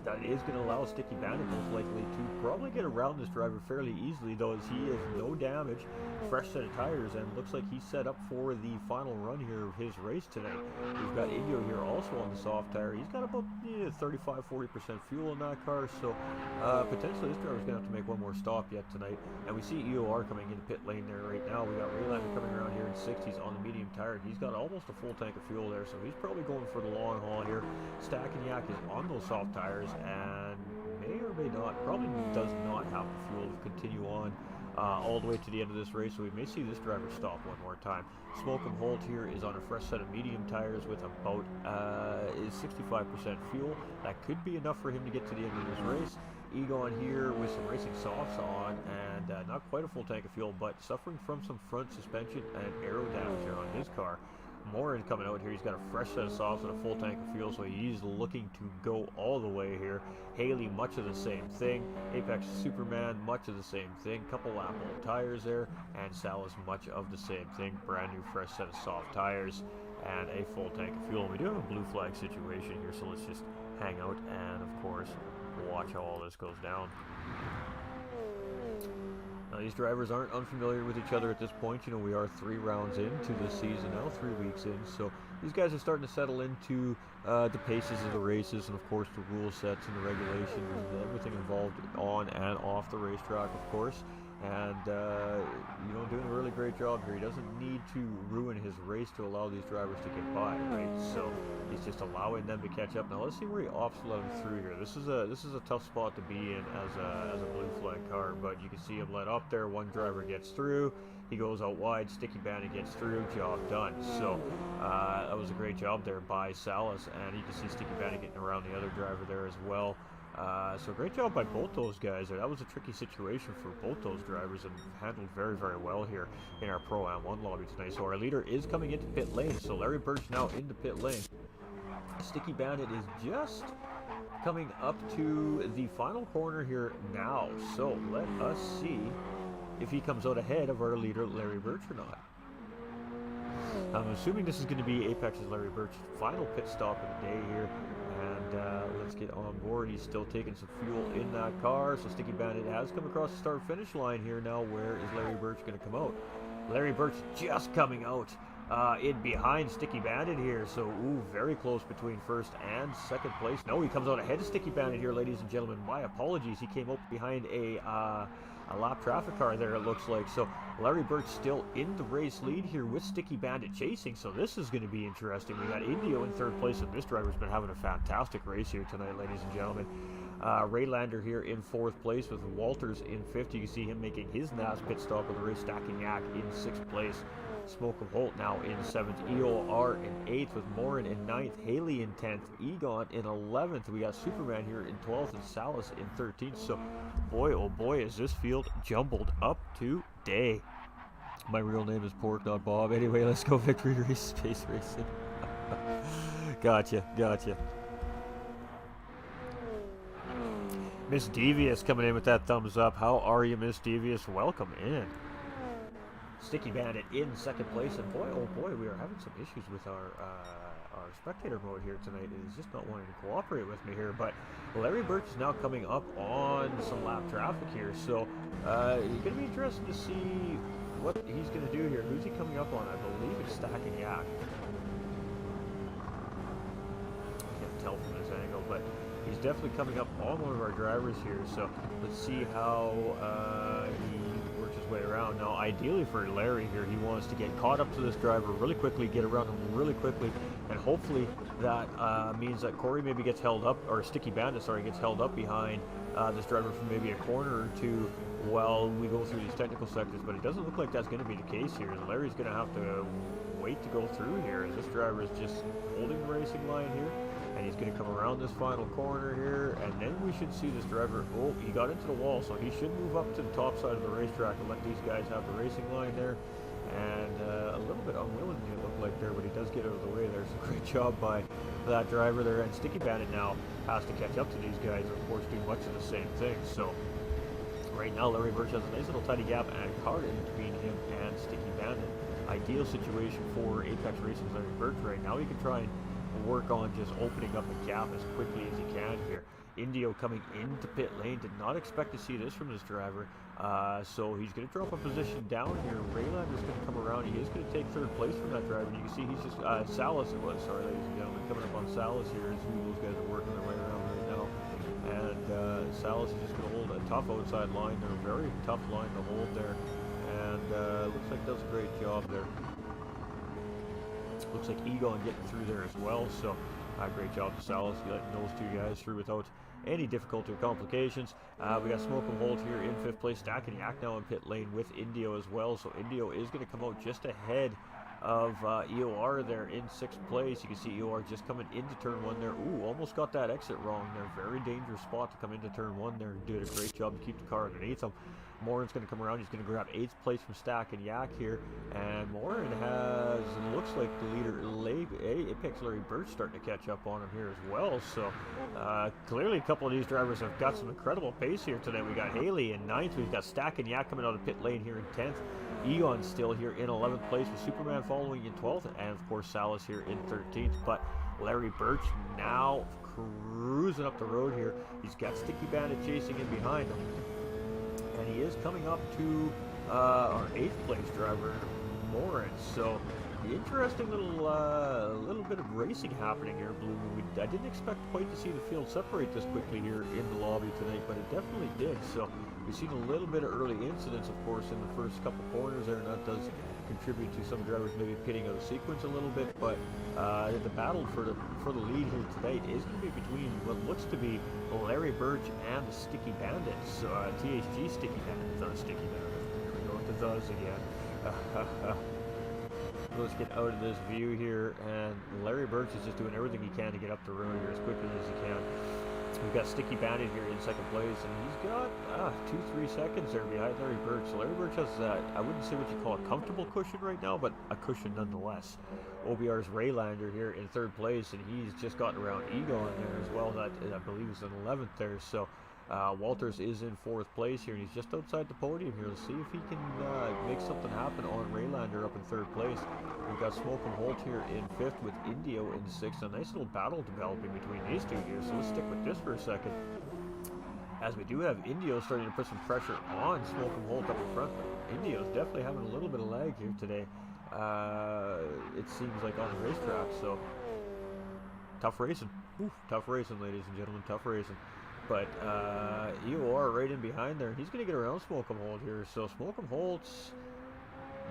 That is going to allow Sticky Bandit most likely to probably get around this driver fairly easily, though, as he has no damage, fresh set of tires, and looks like he's set up for the final run here of his race tonight. We've got Indio here also on the soft tire. He's got about 35-40% fuel in that car, so potentially this driver's going to have to make one more stop yet tonight. And we see EOR coming into pit lane there right now. We got Raylander coming around here in 6th. He's on the medium tire. He's got almost a full tank of fuel there, so he's probably going for the long haul here. Stack and Yak is on those soft tires, and may or may not, probably does not have the fuel to continue on all the way to the end of this race, so we may see this driver stop one more time. Smoke'em Holt here is on a fresh set of medium tires with about 65% fuel. That could be enough for him to get to the end of this race. Egon here with some racing softs on and not quite a full tank of fuel, but suffering from some front suspension and aero damage here on his car. Morin coming out here, he's got a fresh set of softs and a full tank of fuel, so he's looking to go all the way here. Haley, much of the same thing. Apex Superman, much of the same thing. Couple lap old tires there, and Salas, much of the same thing. Brand new fresh set of soft tires and a full tank of fuel. We do have a blue flag situation here, so let's just hang out and, of course, watch how all this goes down. Now, these drivers aren't unfamiliar with each other at this point. You know, we are 3 rounds into this season now, 3 weeks in. So these guys are starting to settle into the paces of the races and, of course, the rule sets and the regulations and everything involved on and off the racetrack, of course. And, doing a really great job here. He doesn't need to ruin his race to allow these drivers to get by, right? So he's just allowing them to catch up. Now let's see where he offs let him through here. This is a tough spot to be in as a blue flag car, but you can see him let up there. One driver gets through. He goes out wide. Sticky Bandit gets through. Job done. So that was a great job there by Salas, and you can see Sticky Bandit getting around the other driver there as well. So great job by both those guys. That was a tricky situation for both those drivers and handled very, very well here in our Pro AM1 lobby tonight. So our leader is coming into pit lane. So Larry Birch now into pit lane. Sticky Bandit is just coming up to the final corner here now. So let us see if he comes out ahead of our leader Larry Birch or not. I'm assuming this is going to be Apex's Larry Birch's final pit stop of the day here. And let's get on board. He's still taking some fuel in that car. So Sticky Bandit has come across the start-finish line here now. Where is Larry Birch going to come out? Larry Birch just coming out in behind Sticky Bandit here. So, ooh, very close between first and second place. No, he comes out ahead of Sticky Bandit here, ladies and gentlemen. My apologies. He came up behind a lap traffic car there, it looks like. So Larry Birch still in the race lead here with Sticky Bandit chasing. So this is going to be interesting. We got Indio in third place, and this driver's been having a fantastic race here tonight, ladies and gentlemen. Raylander here in fourth place with Walters in fifth. You can see him making his NAS pit stop of the race, stacking Yak in sixth place. Smoke Holt now in 7th, EOR in 8th with Morin in 9th, Haley in 10th, Egon in 11th. We got Superman here in 12th and Salas in 13th. So boy, oh boy, is this field jumbled up today. My real name is Pork, not Bob. Anyway, let's go Victory Race Space Racing. Gotcha. Miss Devious coming in with that thumbs up. How are you, Miss Devious? Welcome in. Sticky Bandit in second place, and boy, oh boy, we are having some issues with our spectator mode here tonight. It is just not wanting to cooperate with me here, but Larry Birch is now coming up on some lap traffic here, so it's going to be interesting to see what he's going to do here. Who's he coming up on? I believe it's Stacking Yak. I can't tell from this angle, but he's definitely coming up on one of our drivers here, so let's see how he works his way around. Now, ideally for Larry here, he wants to get caught up to this driver really quickly, get around him really quickly, and hopefully that means that Corey maybe gets held up, or Sticky Bandit, sorry, gets held up behind this driver for maybe a corner or two while we go through these technical sectors, but it doesn't look like that's going to be the case here. Larry's going to have to wait to go through here, as this driver is just holding the racing line here. And he's going to come around this final corner here, and then we should see this driver. Oh, he got into the wall, so he should move up to the top side of the racetrack and let these guys have the racing line there. And a little bit unwilling to look like there, but he does get out of the way there. So great job by that driver there. And Sticky Bandit now has to catch up to these guys, and of course do much of the same thing. So right now Larry Birch has a nice little tiny gap and a car in between him and Sticky Bandit. Ideal situation for Apex Racing's Larry Birch right now. He can try and work on just opening up the gap as quickly as he can here. Indio coming into pit lane, did not expect to see this from this driver, so he's going to drop a position down here. Raylander's going to come around. He is going to take third place from that driver. You can see he's just Salas it was, sorry ladies and gentlemen, coming up on Salas here is who those guys are working their way around right now. And Salas is just going to hold a tough outside line there, a very tough line to hold there, and looks like does a great job there. Looks like Egon getting through there as well, so great job to Salas letting those two guys through without any difficulty or complications. We got Smoke and Holt here in fifth place, Stacking Yak now in pit lane with Indio as well, so Indio is going to come out just ahead of EOR there in sixth place. You can see EOR just coming into turn one there. Ooh, almost got that exit wrong there. Very dangerous spot to come into turn one there, and did a great job to keep the car underneath him. Morin's going to come around. He's going to grab 8th place from Stacking Yak here, and Morin has, it looks like the leader, Apex Larry Birch starting to catch up on him here as well. So clearly a couple of these drivers have got some incredible pace here today. We got Haley in 9th. We've got Stacking Yak coming out of pit lane here in 10th. Egon still here in 11th place with Superman following in 12th, and of course Salas here in 13th. But Larry Birch now cruising up the road here. He's got Sticky Bandit chasing in behind him, and he is coming up to our 8th place driver, Morin. So interesting little bit of racing happening here, Blue. I didn't expect quite to see the field separate this quickly here in the lobby tonight, but it definitely did. So we've seen a little bit of early incidents, of course, in the first couple corners there, and that does contribute to some drivers maybe pitting out of sequence a little bit. But the battle for the lead here tonight is going to be between what looks to be Larry Birch and the Sticky Bandits. THG Sticky Bandit, not Sticky Bandit. Here we go with the does again. Let's get out of this view here, and Larry Birch is just doing everything he can to get up the road here as quickly as he can. We've got Sticky Bandit here in second place, and he's got 2-3 seconds there behind Larry Birch. So Larry Birch has, I wouldn't say what you call a comfortable cushion right now, but a cushion nonetheless. OBR's Raylander here in third place, and he's just gotten around Egon there as well. That I believe is in 11th there. So Walters is in fourth place here, and he's just outside the podium here. Let's see if he can make something happen on Raylander up in third place. We've got Smoke and Holt here in fifth with Indio in sixth. A nice little battle developing between these two here, so let's stick with this for a second, as we do have Indio starting to put some pressure on Smoke and Holt up in front. Indio's definitely having a little bit of lag here today. it seems like on the racetrack. So tough racing. Oof, tough racing, ladies and gentlemen, tough racing. But EOR right in behind there. He's going to get around Smoke'em Holt here. So Smoke'em Holt's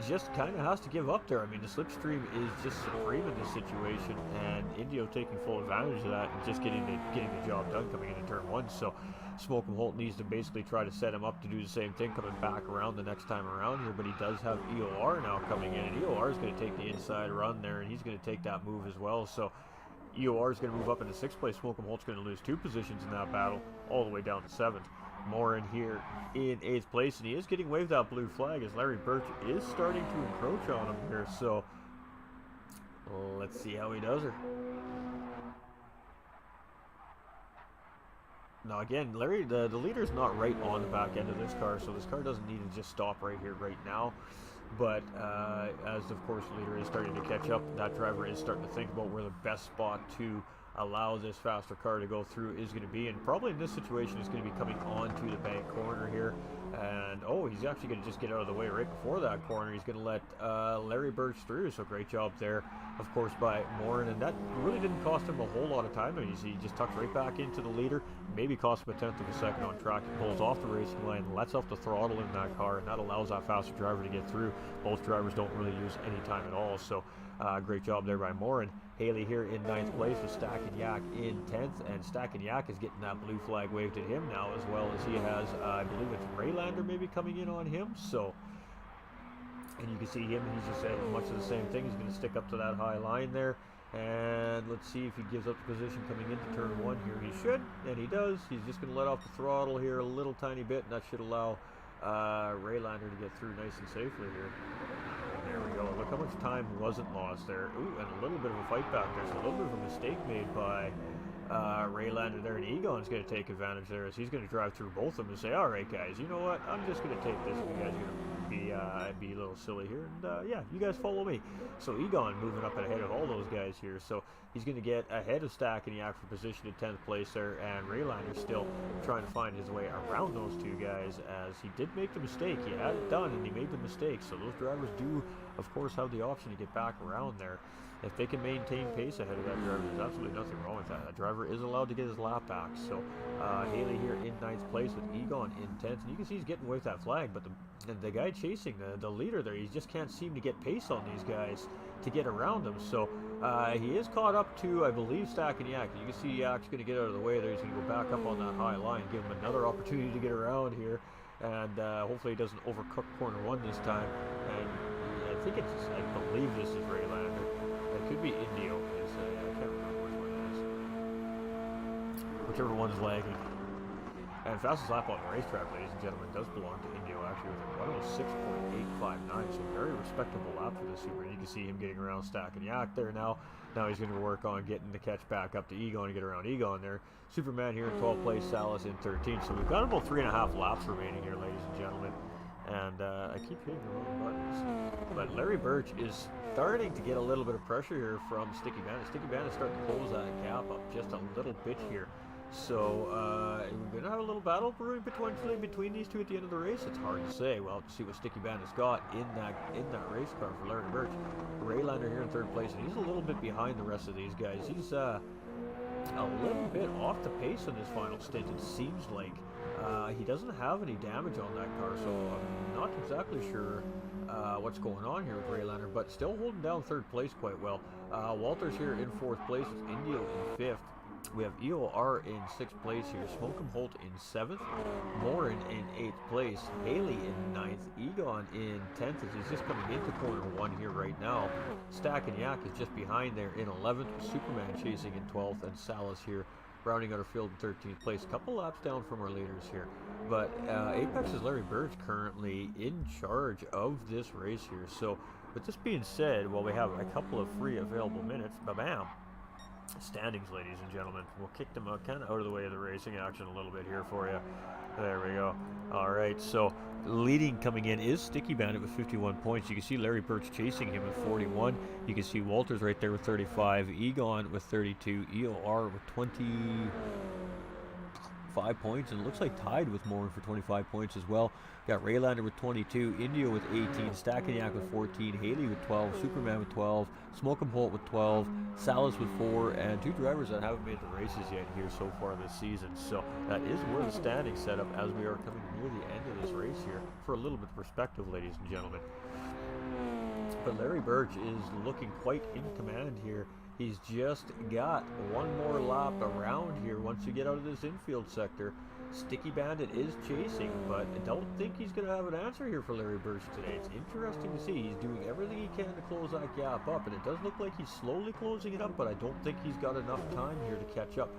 just kind of has to give up there. I mean, the slipstream is just supreme in this situation, and Indio taking full advantage of that and just getting the job done coming into turn one. So Smoke'em Holt needs to basically try to set him up to do the same thing coming back around the next time around here, but he does have EOR now coming in, and EOR is going to take the inside run there, and he's going to take that move as well. So EOR is going to move up into 6th place. Smoke'em Holt's going to lose 2 positions in that battle, all the way down to 7th. Morin here in 8th place, and he is getting waved that blue flag as Larry Birch is starting to encroach on him here. So let's see how he does her. Now again, Larry, the leader's not right on the back end of this car, so this car doesn't need to just stop right here, right now. But as of course the leader is starting to catch up, that driver is starting to think about where the best spot to allow this faster car to go through is going to be, and probably in this situation is going to be coming onto the bank corner here. And oh, he's actually going to just get out of the way right before that corner. He's going to let Larry Birch through, so great job there, of course, by Morin, and that really didn't cost him a whole lot of time. He just tucks right back into the leader, maybe cost him a 1/10 of a second on track. He pulls off the racing line, lets off the throttle in that car, and that allows that faster driver to get through. Both drivers don't really lose any time at all, so great job there by Morin. Haley here in 9th place with Stack and Yak in 10th, and Stack and Yak is getting that blue flag waved at him now, as well as he has, I believe it's Raylander maybe coming in on him. So, and you can see him, he's just saying much of the same thing. He's going to stick up to that high line there, and let's see if he gives up the position coming into turn 1 here. He should, and he does. He's just going to let off the throttle here a little tiny bit, and that should allow Raylander to get through nice and safely here. There we go. Look how much time wasn't lost there. Ooh, and a little bit of a fight back there. So a little bit of a mistake made by Raylander there. And Egon's going to take advantage there as he's going to drive through both of them and say, all right, guys, you know what? I'm just going to take this. You guys are going to be a little silly here. And, yeah, you guys follow me. So Egon moving up ahead of all those guys here. So he's going to get ahead of Stack and Yak for position in 10th place there. And Raylander still trying to find his way around those two guys as he did make the mistake. He had it done and he made the mistake. So those drivers do, of course, have the option to get back around there. If they can maintain pace ahead of that driver, there's absolutely nothing wrong with that. That driver is allowed to get his lap back. So Haley here in 9th place with Egon in 10th. And you can see he's getting away with that flag, but the guy chasing the leader there, he just can't seem to get pace on these guys to get around him. So he is caught up to, I believe, Stack and Yak. You can see Yak's going to get out of the way there. He's going to go back up on that high line, give him another opportunity to get around here. And hopefully he doesn't overcook corner 1 this time. And I think it's, I believe this is Raylander. It could be Indio. I can't remember which one it is. Whichever one is lagging. And fastest lap on the racetrack, ladies and gentlemen, does belong to Indio, actually, with a 106.859. So very respectable lap for this Super. And you can see him getting around Stack and Yak there now. Now he's going to work on getting the catch back up to Egon and get around Egon there. Superman here in 12th place, Salas in 13th. So we've got about 3.5 laps remaining here, ladies and gentlemen. And I keep hitting the wrong buttons. But Larry Birch is starting to get a little bit of pressure here from Sticky Bandit. Sticky Bandit starting to close that gap up just a little bit here. So we're going to have a little battle brewing between these two at the end of the race. It's hard to say. We'll have to see what Sticky Bandit's got in that race car for Larry Birch. Raylander here in 3rd place, and he's a little bit behind the rest of these guys. He's a little bit off the pace in this final stint, it seems like. He doesn't have any damage on that car, so I'm not exactly sure what's going on here with Raylander, but still holding down 3rd place quite well. Walters here in 4th place with Indio in 5th. We have EOR in 6th place here, Smoke'em Holt in 7th, Morin in 8th place, Haley in 9th, Egon in 10th as he's just coming into corner 1 here right now. Stack and Yak is just behind there in 11th, with Superman chasing in 12th, and Salas here rounding out our field in 13th place. A couple laps down from our leaders here. But Apex's Larry Birch currently in charge of this race here. So with this being said, while we have a couple of free available minutes, ba-bam, standings, ladies and gentlemen. We'll kick them out, kind of out of the way of the racing action a little bit here for you. There we go. All right, so leading coming in is Sticky Bandit with 51 points. You can see Larry Birch chasing him with 41. You can see Walters right there with 35. Egon with 32. EOR with 25 points, and it looks like tied with Morin for 25 points as well. Got Raylander with 22, Indio with 18, Stackenyak with 14, Haley with 12, Superman with 12, Smokem Holt with 12, Salas with 4, and 2 drivers that haven't made the races yet here so far this season. So that is where the standings set up as we are coming near the end of this race here. For a little bit of perspective, ladies and gentlemen. But Larry Birch is looking quite in command here. He's just got one more lap around here once you get out of this infield sector. Sticky Bandit is chasing, but I don't think he's going to have an answer here for Larry Birch today. It's interesting to see. He's doing everything he can to close that gap up, and it does look like he's slowly closing it up, but I don't think he's got enough time here to catch up.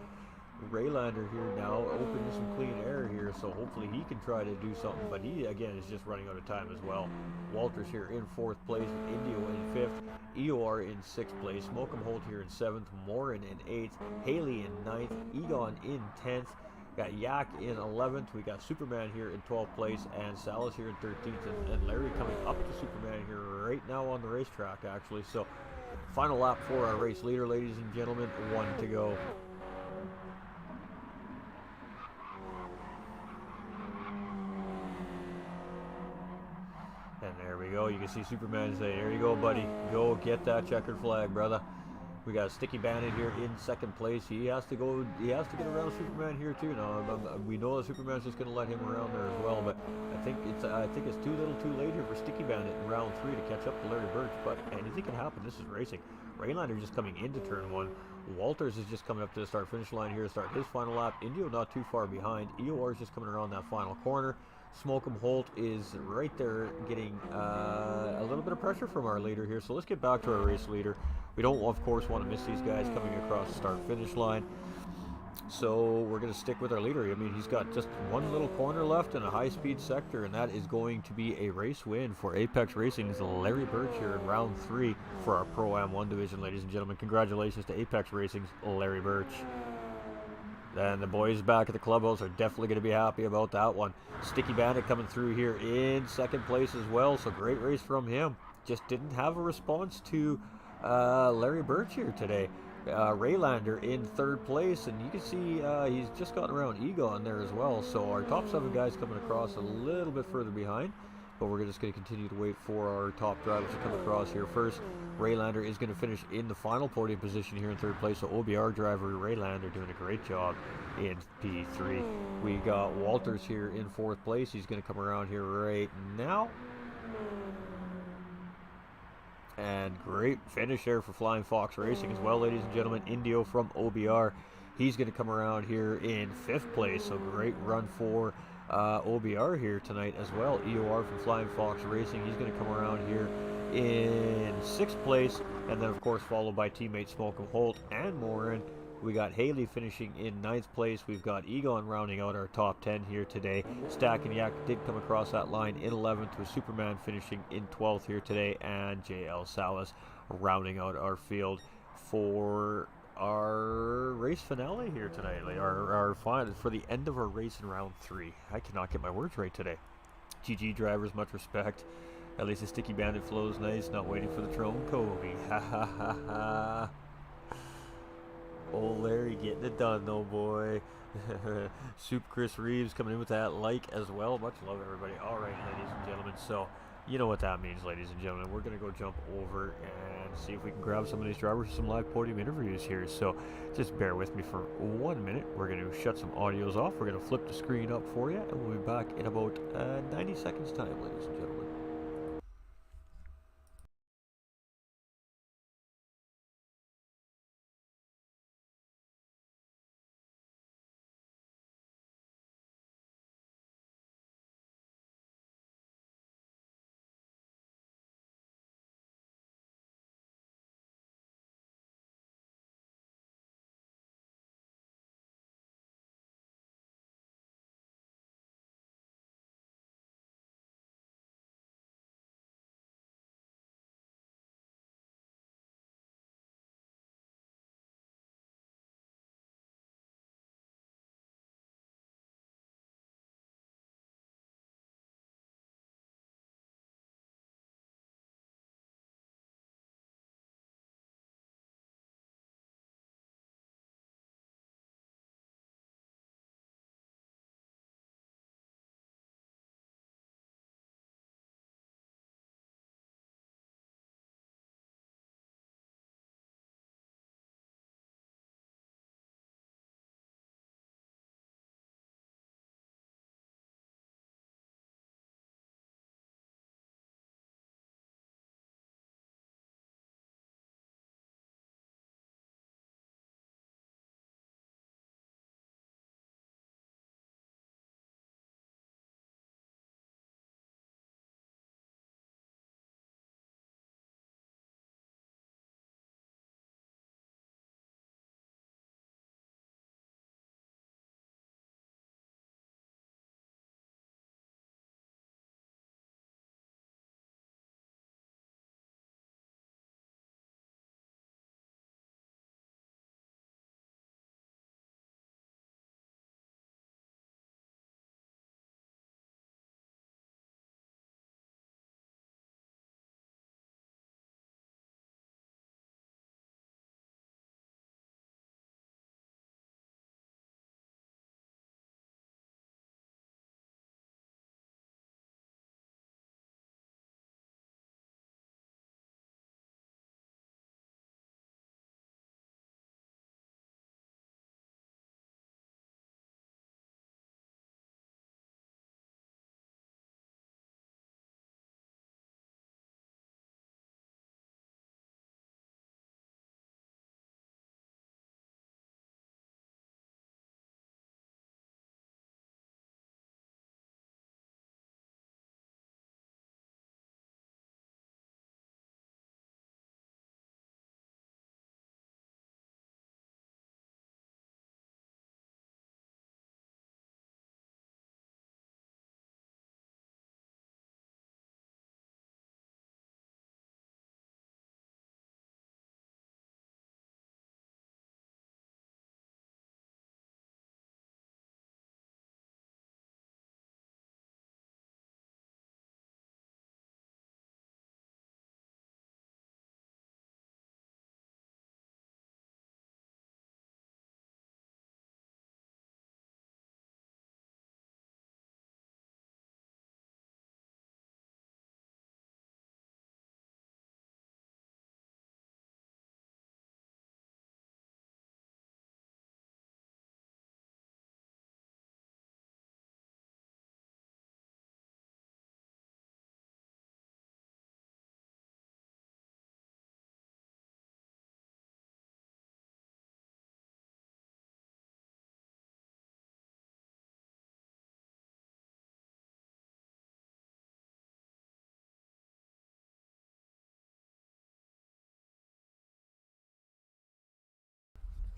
Raylander here now opening some clean air here, so hopefully he can try to do something, but he again is just running out of time as well. Walters here in 4th place, Indio in 5th, EOR in 6th place, Smokem Holt here in 7th, Morin in 8th, Haley in 9th, Egon in 10th, got Yak in 11th, we got Superman here in 12th place, and Salas here in 13th, and Larry coming up to Superman here right now on the racetrack actually. So final lap for our race leader, ladies and gentlemen, 1 to go. And there we go. You can see Superman say, there you go, buddy. Go get that checkered flag, brother. We got Sticky Bandit here in 2nd place. He has to go. He has to get around Superman here too. Now we know that Superman's just going to let him around there as well. But I think it's too little, too late here for Sticky Bandit in round 3 to catch up to Larry Birch. But anything can happen. This is racing. Raylander just coming into turn 1. Walters is just coming up to the start-finish line here to start his final lap. Indio not too far behind. EOR is just coming around that final corner. Smokem Holt is right there getting a little bit of pressure from our leader here. So let's get back to our race leader. We don't, of course, want to miss these guys coming across the start-finish line. So we're going to stick with our leader. I mean, he's got just one little corner left in a high-speed sector, and that is going to be a race win for Apex Racing's Larry Birch here in round 3 for our Pro AM1 division, ladies and gentlemen. Congratulations to Apex Racing's Larry Birch. And the boys back at the clubhouse are definitely going to be happy about that one. Sticky Bandit coming through here in 2nd place as well, so great race from him. Just didn't have a response to Larry Birch here today. Raylander in 3rd place, and you can see he's just gotten around Egon there as well. So our top 7 guys coming across a little bit further behind, but we're just going to continue to wait for our top drivers to come across here first. Raylander is going to finish in the final podium position here in 3rd place, so OBR driver Raylander doing a great job in P3. We got Walters here in 4th place. He's going to come around here right now. And great finish there for Flying Fox Racing as well, ladies and gentlemen. Indio from OBR, he's going to come around here in 5th place, so great run for OBR here tonight as well. EOR from Flying Fox Racing, he's going to come around here in 6th place, and then of course followed by teammate Smokem Holt and Morin. We got Haley finishing in 9th place. We've got Egon rounding out our top 10 here today. Stackenyak did come across that line in 11th, with Superman finishing in 12th here today, and JL Salas rounding out our field for our race finale here tonight, our final for the end of our race in round 3. I cannot get my words right today. GG drivers, much respect. At least the Sticky Bandit flows nice, not waiting for the Trone Kobe. Ha ha ha ha. Old Larry getting it done though, boy. Soup Chris Reeves coming in with that like as well. Much love, everybody. All right, ladies and gentlemen. So you know what that means, ladies and gentlemen. We're going to go jump over and see if we can grab some of these drivers for some live podium interviews here. So just bear with me for 1 minute. We're going to shut some audios off. We're going to flip the screen up for you, and we'll be back in about 90 seconds time, ladies and gentlemen.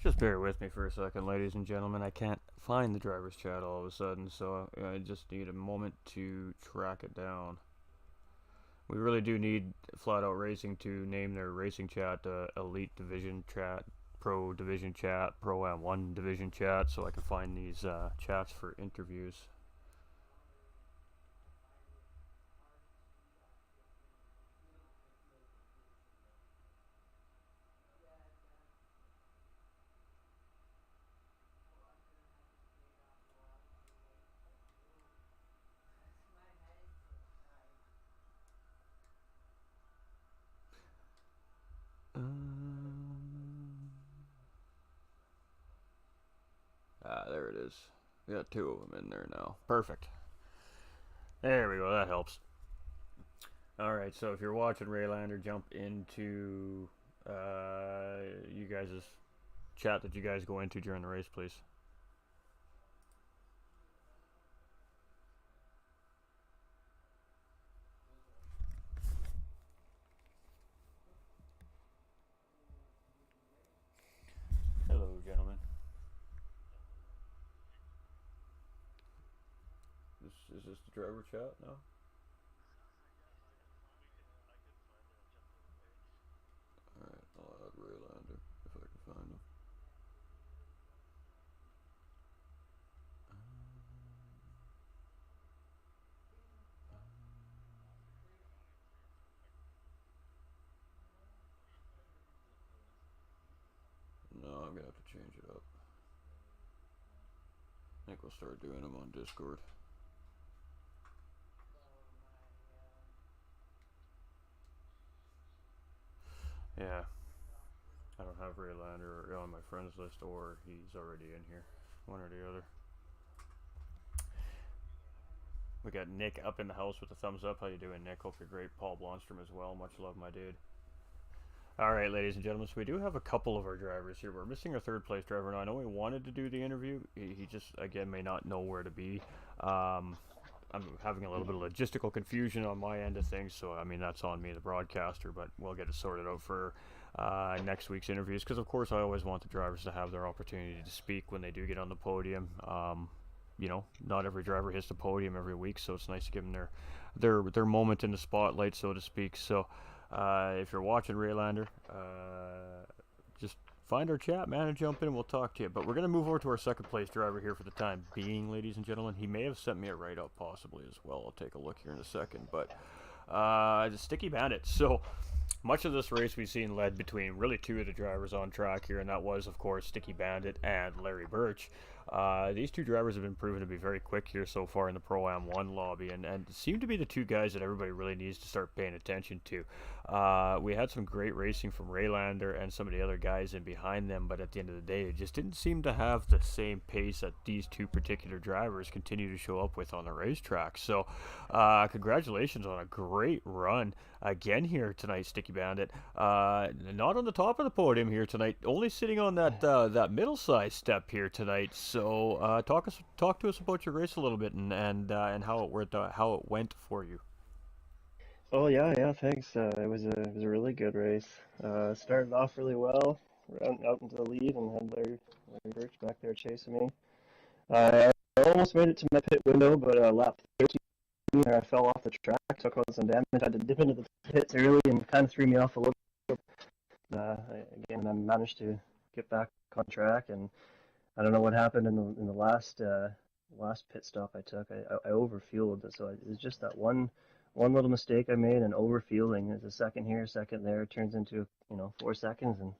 Just bear with me for a second, ladies and gentlemen. I can't find the driver's chat all of a sudden, so I just need a moment to track it down. We really do need Flat Out Racing to name their racing chat Elite Division Chat, Pro Division Chat, Pro AM1 Division Chat, so I can find these chats for interviews. There it is. We got two of them in there now. Perfect. There we go. That helps. All right. So if you're watching Raylander, jump into you guys' chat that you guys go into during the race, please. Hello, gentlemen. Is this the driver chat now? Alright, I'll add Raylander if I can find him. No, I'm gonna have to change it up. I think we'll start doing them on Discord. Yeah, I don't have Raylander on my friends list, or he's already in here. One or the other. We got Nick up in the house with a thumbs up. How you doing, Nick? Hope you're great. Paul Blonstrom as well. Much love, my dude. All right, ladies and gentlemen, so we do have a couple of our drivers here. We're missing our third place driver now. I know we wanted to do the interview. He just, again, may not know where to be. I'm having a little bit of logistical confusion on my end of things, so I mean, that's on me, the broadcaster, but we'll get it sorted out for next week's interviews, because of course I always want the drivers to have their opportunity to speak when they do get on the podium. You know, not every driver hits the podium every week, so it's nice to give them their moment in the spotlight, so to speak. So if you're watching Raylander, just find our chat, man, and jump in and we'll talk to you. But we're going to move over to our second place driver here for the time being, ladies and gentlemen. He may have sent me a write-up possibly as well. I'll take a look here in a second. But the Sticky Bandit. So much of this race we've seen led between really two of the drivers on track here, and that was, of course, Sticky Bandit and Larry Birch. These two drivers have been proven to be very quick here so far in the Pro AM1 lobby, and seem to be the two guys that everybody really needs to start paying attention to. We had some great racing from Raylander and some of the other guys in behind them, but at the end of the day, it just didn't seem to have the same pace that these two particular drivers continue to show up with on the racetrack. So, congratulations on a great run again here tonight, Sticky Bandit. Not on the top of the podium here tonight, only sitting on that middle-sized step here tonight. So, talk to us about your race a little bit and how it went for you. Oh yeah, thanks. It was a really good race. Started off really well, ran out into the lead, and had Larry Birch back there chasing me. I almost made it to my pit window, but lap 13 there I fell off the track, took on some damage. I had to dip into the pits early, and kind of threw me off a little. Again, I managed to get back on track, and I don't know what happened in the last pit stop I took. I overfueled, so it was just that one little mistake I made, and overfueling. There's a second here, second there, turns into 4 seconds, and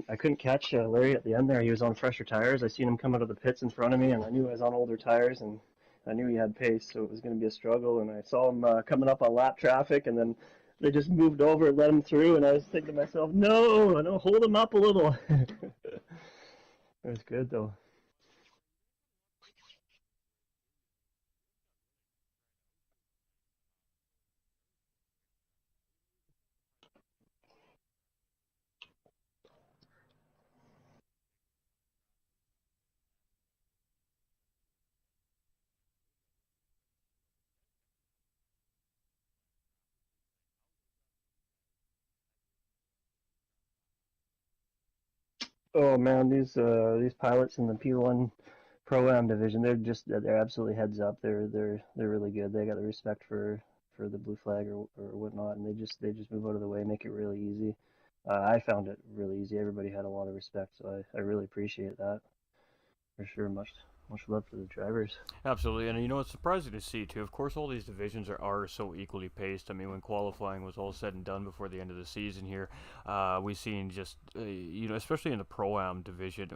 I couldn't catch Larry at the end there. He was on fresher tires. I seen him come out of the pits in front of me, and I knew I was on older tires, and I knew he had pace, so it was going to be a struggle. And I saw him coming up on lap traffic, and then they just moved over and let him through. And I was thinking to myself, no, hold him up a little. It was good though. Oh man, these pilots in the P1 Pro Am division, they're absolutely heads up. They're really good. They got the respect for the blue flag or whatnot, and they just move out of the way, make it really easy. I found it really easy. Everybody had a lot of respect, so I really appreciate that for sure. Much love for the drivers. Absolutely, and you know it's surprising to see too. Of course, all these divisions are so equally paced. I mean, when qualifying was all said and done before the end of the season here, we've seen just especially in the Pro Am division,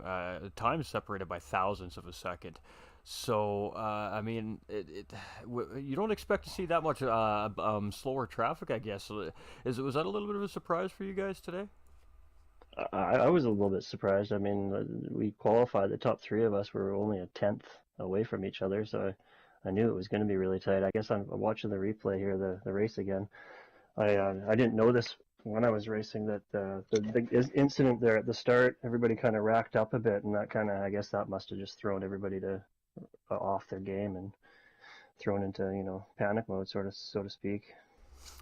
time separated by thousandths of a second. So I mean, you don't expect to see that much slower traffic, I guess. So, was that a little bit of a surprise for you guys today? I was a little bit surprised. I mean, we qualified. The top three of us were only a tenth away from each other, so I knew it was going to be really tight. I guess I'm watching the replay here, the race again. I didn't know this when I was racing that the incident there at the start, everybody kind of racked up a bit, and that kind of I guess that must have just thrown everybody to off their game and thrown into panic mode, sort of so to speak.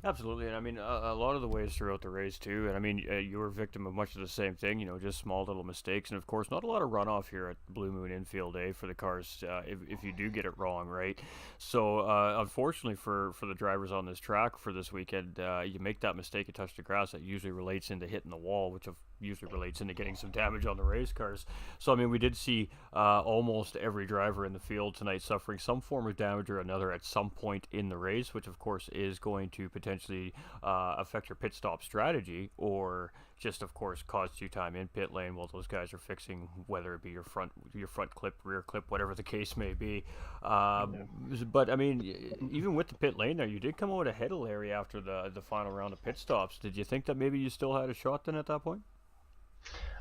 Absolutely, and I mean a lot of the ways throughout the race too. And I mean you were a victim of much of the same thing. You know, just small little mistakes, and of course not a lot of runoff here at Blue Moon Infield, for the cars if you do get it wrong, right? So unfortunately for the drivers on this track for this weekend, you make that mistake, you touch the grass, that usually relates into hitting the wall, which usually relates into getting some damage on the race cars. So I mean we did see almost every driver in the field tonight suffering some form of damage or another at some point in the race, which of course is going to potentially affect your pit stop strategy, or just of course cause you time in pit lane while those guys are fixing, whether it be your front clip, rear clip, whatever the case may be. uh, Yeah. but I mean, even with the pit lane there, you did come out ahead of Larry after the final round of pit stops. Did you think that maybe you still had a shot then at that point?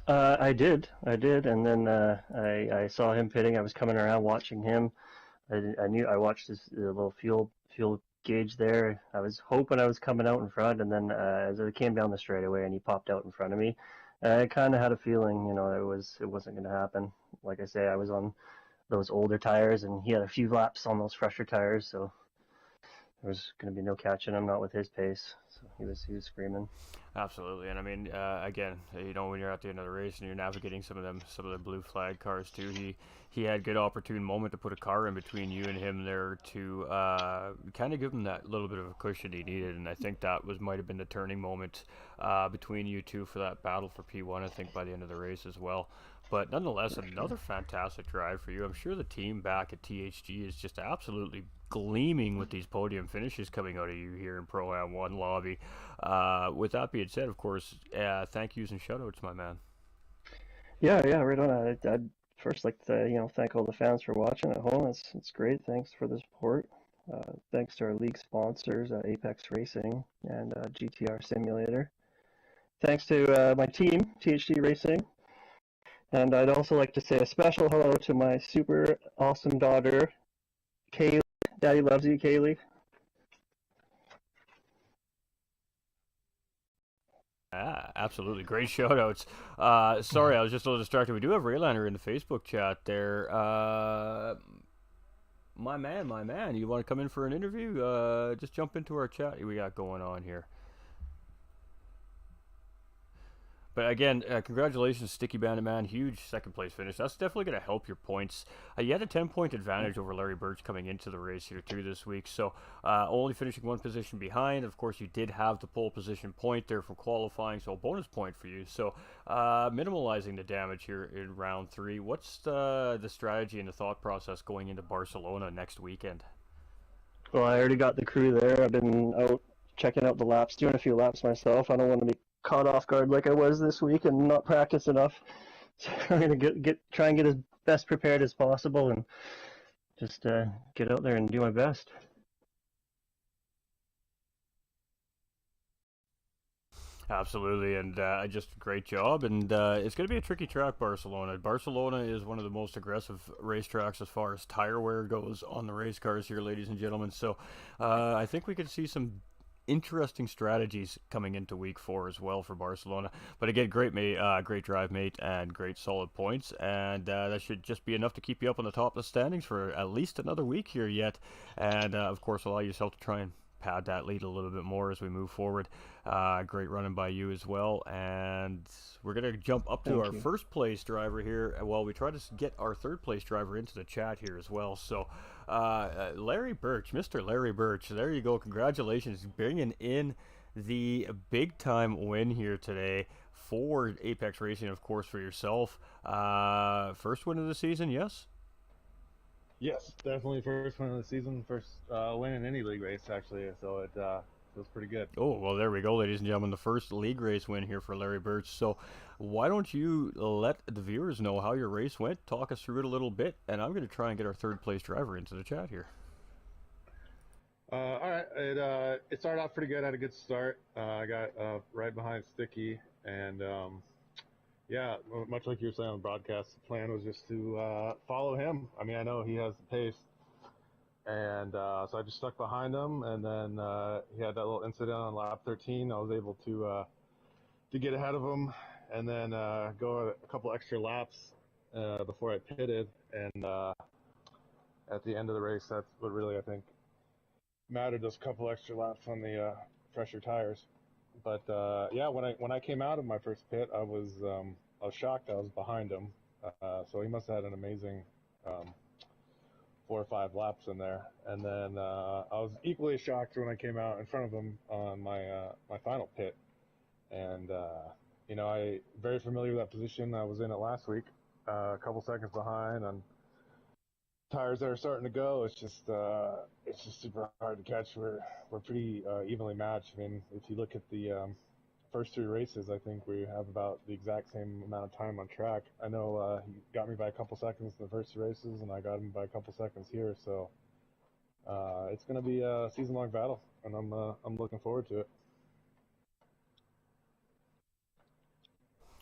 I did, and then I saw him pitting. I was coming around watching him. I knew I watched his little fuel gauge there. I was hoping I was coming out in front, and then as I came down the straightaway and he popped out in front of me, I kind of had a feeling, it wasn't going to happen. Like I say, I was on those older tires, and he had a few laps on those fresher tires, so there was going to be no catching him, not with his pace. So he was screaming. Absolutely, and I mean, again, when you're at the end of the race and you're navigating some of the blue flag cars too, he had good opportune moment to put a car in between you and him there to kind of give him that little bit of a cushion he needed, and I think that might have been the turning moment between you two for that battle for P1. I think by the end of the race as well. But nonetheless, another fantastic drive for you. I'm sure the team back at THG is just absolutely gleaming with these podium finishes coming out of you here in Pro Am1 lobby. With that being said, of course, thank yous and shoutouts, my man. Yeah, right on. I'd first like to, thank all the fans for watching at home. It's great. Thanks for the support. Thanks to our league sponsors, Apex Racing and GTR Simulator. Thanks to my team, THD Racing. And I'd also like to say a special hello to my super awesome daughter, Kaylee. Daddy loves you, Kaylee. Absolutely. Great shout outs. Sorry, I was just a little distracted. We do have Rayliner in the Facebook chat there. My man, you want to come in for an interview? Just jump into our chat we got going on here. But again, congratulations, Sticky Bandit Man. Huge second place finish. That's definitely going to help your points. You had a 10-point advantage over Larry Birch coming into the race here, too, this week. So only finishing one position behind. Of course, you did have the pole position point there from qualifying, so a bonus point for you. So minimalizing the damage here in round three. What's the strategy and the thought process going into Barcelona next weekend? Well, I already got the crew there. I've been out checking out the laps, doing a few laps myself. I don't want to be caught off guard like I was this week and not practice enough. So I'm gonna try and get as best prepared as possible and just get out there and do my best. Absolutely, and just a great job. And it's going to be a tricky track, Barcelona. Barcelona is one of the most aggressive racetracks as far as tire wear goes on the race cars here, ladies and gentlemen. So I think we could see some interesting strategies coming into week 4 as well for Barcelona. But again, great drive, mate, and great solid points. And that should just be enough to keep you up on the top of the standings for at least another week here yet. And of course, allow yourself to try and pad that lead a little bit more as we move forward. Great running by you as well, and we're gonna jump up to Thank our you. first place driver here. While we try to get our third place driver into the chat here as well. So, Larry Birch, Mr. Larry Birch, there you go. Congratulations, bringing in the big time win here today for Apex Racing, of course, for yourself. First win of the season, yes? Yes, definitely first win of the season, first win in any league race actually. So it feels pretty good. Oh, well, there we go, ladies and gentlemen. The first league race win here for Larry Birch. So, why don't you let the viewers know how your race went? Talk us through it a little bit, and I'm going to try and get our third place driver into the chat here. All right, it started off pretty good. I had a good start. I got right behind Sticky, and yeah, much like you were saying on the broadcast, the plan was just to follow him. I mean, I know he has the pace, and so I just stuck behind him. And then he had that little incident on lap 13. I was able to get ahead of him, and then go a couple extra laps before I pitted. And at the end of the race, that's what really I think mattered, those couple extra laps on the fresher tires. But yeah, when I came out of my first pit, I was shocked. I was behind him, so he must have had an amazing 4 or 5 laps in there. And then I was equally shocked when I came out in front of him on my final pit. And you know, I very familiar with that position. I was in it last week, a couple seconds behind on tires that are starting to go. It's just super hard to catch. We're pretty evenly matched. I mean, if you look at the first 3 races, I think we have about the exact same amount of time on track. I know he got me by a couple seconds in the first 2 races, and I got him by a couple seconds here. So it's going to be a season-long battle, and I'm looking forward to it.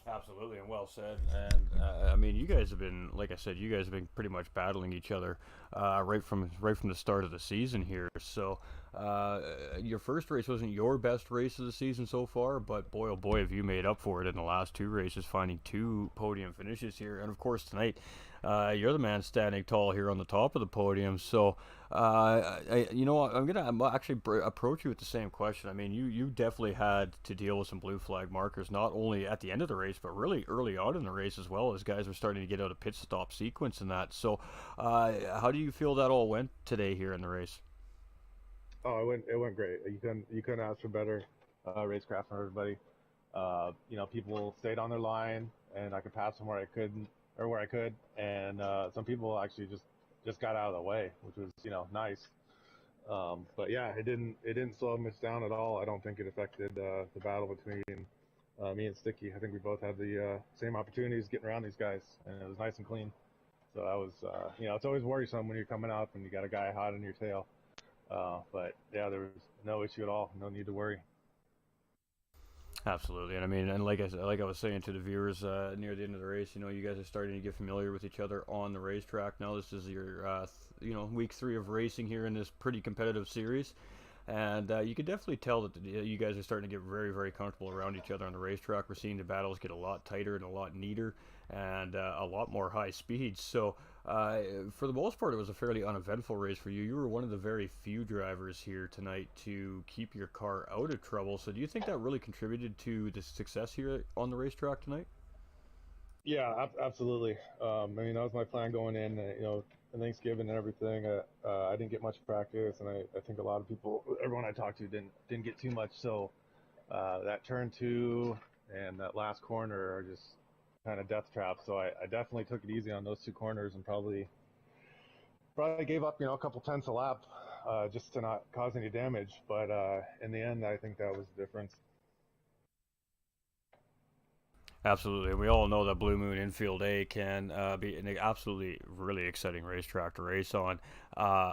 Absolutely, and well said. And I mean, you guys have been, like I said, you guys have been pretty much battling each other right from the start of the season here. So your first race wasn't your best race of the season so far, but boy, oh boy, have you made up for it in the last 2 races, finding 2 podium finishes here. And of course, tonight, you're the man standing tall here on the top of the podium. So, you know, I'm gonna actually approach you with the same question. I mean, you definitely had to deal with some blue flag markers, not only at the end of the race, but really early on in the race as well, as guys were starting to get out of pit stop sequence and that. So, how do you feel that all went today here in the race? Oh, it went great. You couldn't ask for better racecraft from everybody. You know, people stayed on their line, and I could pass them where I couldn't or where I could, and some people actually just got out of the way, which was, you know, nice. But yeah, it didn't slow us down at all. I don't think it affected the battle between me and Sticky. I think we both had the same opportunities getting around these guys, and it was nice and clean. So that was, you know, it's always worrisome when you're coming up and you got a guy hot in your tail. But yeah, there was no issue at all. No need to worry. Absolutely, and I mean, and like I was saying to the viewers near the end of the race, you know, you guys are starting to get familiar with each other on the racetrack now. This is your, you know, week 3 of racing here in this pretty competitive series, and you can definitely tell that you guys are starting to get very, very comfortable around each other on the racetrack. We're seeing the battles get a lot tighter and a lot neater, and a lot more high speeds. So, for the most part, it was a fairly uneventful race for you. You were one of the very few drivers here tonight to keep your car out of trouble. So do you think that really contributed to the success here on the racetrack tonight? Yeah, absolutely. I mean, that was my plan going in. You know, Thanksgiving and everything. I didn't get much practice, and I think a lot of people, everyone I talked to, didn't get too much. So that turn 2 and that last corner are just kind of death traps. So I definitely took it easy on those 2 corners and probably gave up, you know, a couple tenths a lap just to not cause any damage. But in the end, I think that was the difference. Absolutely. We all know that Blue Moon Infield A can be an absolutely really exciting racetrack to race on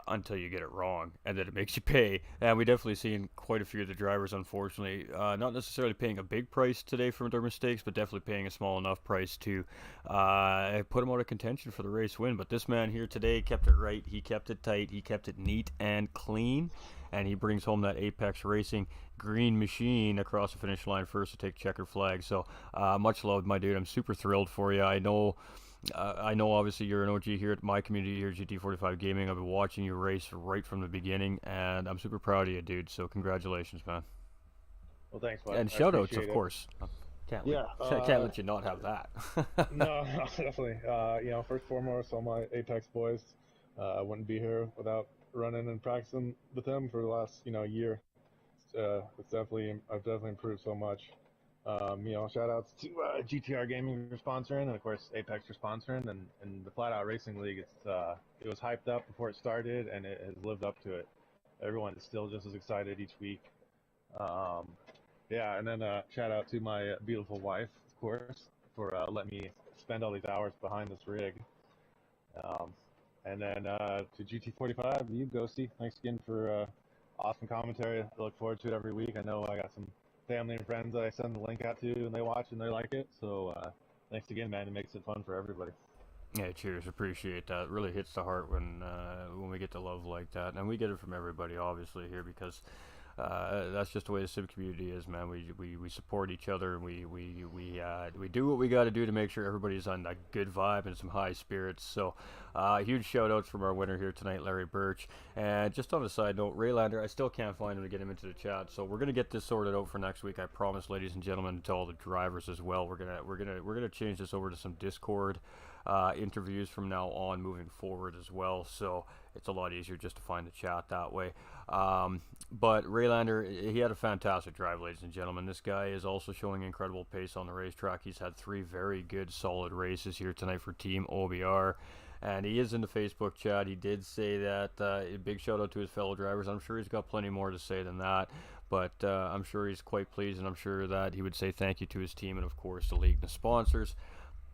until you get it wrong, and then it makes you pay. And we definitely seen quite a few of the drivers, unfortunately, not necessarily paying a big price today for their mistakes, but definitely paying a small enough price to put them out of contention for the race win. But this man here today kept it right. He kept it tight. He kept it neat and clean. And he brings home that Apex Racing green machine across the finish line first to take checkered flag. So much love, my dude. I'm super thrilled for you. I know I know obviously you're an OG here at my community here at GT45 Gaming. I've been watching you race right from the beginning, and I'm super proud of you, dude. So congratulations, man. Well, thanks, bud. And I shoutouts, of appreciate it. course. Can't Yeah. can't let you not have that. No, no, definitely. First and foremost, all my Apex boys. I wouldn't be here without running and practicing with them for the last, year. I've definitely improved so much. Shout outs to GTR Gaming for sponsoring, and of course Apex for sponsoring, and the Flat Out Racing League. It was hyped up before it started, and it has lived up to it. Everyone is still just as excited each week. And then shout out to my beautiful wife, of course, for letting me spend all these hours behind this rig. And then to GT45, you, Ghosty, thanks again for awesome commentary. I look forward to it every week. I know I got some family and friends that I send the link out to, and they watch and they like it. So thanks again, man. It makes it fun for everybody. Yeah, cheers. Appreciate that. It really hits the heart when we get the love like that, and we get it from everybody, obviously, here because that's just the way the sim community is, man. We support each other, and we do what we got to do to make sure everybody's on a good vibe and some high spirits. So, huge shout outs from our winner here tonight, Larry Birch. And just on a side note, Raylander, I still can't find him to get him into the chat. So we're gonna get this sorted out for next week. I promise, ladies and gentlemen, to all the drivers as well. We're gonna change this over to some Discord interviews from now on moving forward as well, so it's a lot easier just to find the chat that way. But Raylander, he had a fantastic drive, ladies and gentlemen. This guy is also showing incredible pace on the racetrack. He's had 3 very good solid races here tonight for Team OBR, and he is in the Facebook chat. He did say that a big shout out to his fellow drivers. I'm sure he's got plenty more to say than that, but I'm sure he's quite pleased, and I'm sure that he would say thank you to his team and of course the league and the sponsors.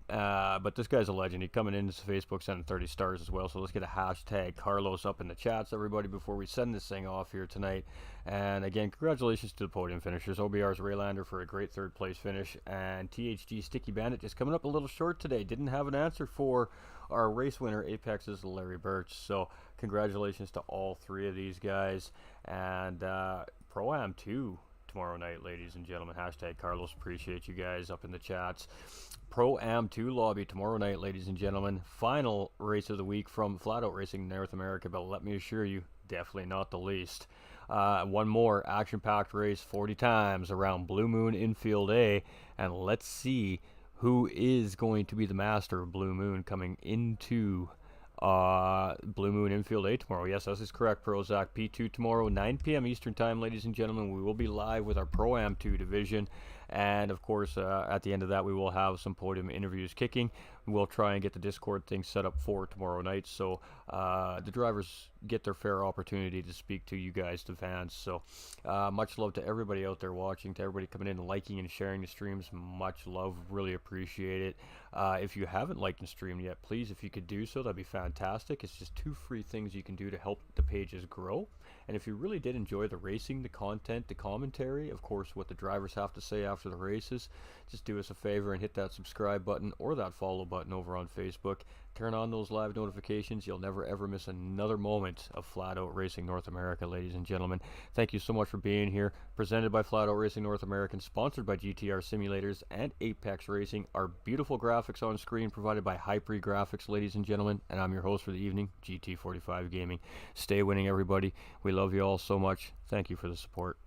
But this guy's a legend. He's coming into Facebook sending 30 stars as well. So let's get a hashtag Carlos up in the chats, everybody, before we send this thing off here tonight. And again, congratulations to the podium finishers. OBR's Raylander for a great 3rd place finish. And THG Sticky Bandit just coming up a little short today. Didn't have an answer for our race winner, Apex's Larry Birch. So congratulations to all 3 of these guys. And Pro AM2 tomorrow night, ladies and gentlemen. Hashtag Carlos. Appreciate you guys up in the chats. Pro AM2 lobby tomorrow night, ladies and gentlemen. Final race of the week from Flat Out Racing North America, but let me assure you, definitely not the least. One more action-packed race 40 times around Blue Moon Infield A, and let's see who is going to be the master of Blue Moon coming into Blue Moon Infield A tomorrow. Yes, this is correct, Prozac. P2 tomorrow, 9 p.m. Eastern Time, ladies and gentlemen. We will be live with our Pro Am 2 division. And, of course, at the end of that, we will have some podium interviews kicking. We'll try and get the Discord thing set up for tomorrow night so the drivers get their fair opportunity to speak to you guys, the fans. So much love to everybody out there watching, to everybody coming in and liking and sharing the streams. Much love. Really appreciate it. If you haven't liked and streamed yet, please, if you could do so, that'd be fantastic. It's just 2 free things you can do to help the pages grow. And if you really did enjoy the racing, the content, the commentary, of course, what the drivers have to say after the races, just do us a favor and hit that subscribe button or that follow button over on Facebook. Turn on those live notifications. You'll never ever miss another moment of Flat Out Racing North America, ladies and gentlemen. Thank you so much for being here. Presented by Flat Out Racing North America, sponsored by GTR Simulators and Apex Racing. Our beautiful graphics on screen provided by Hypre Graphics, ladies and gentlemen. And I'm your host for the evening, GT45 Gaming. Stay winning, everybody. We love you all so much. Thank you for the support.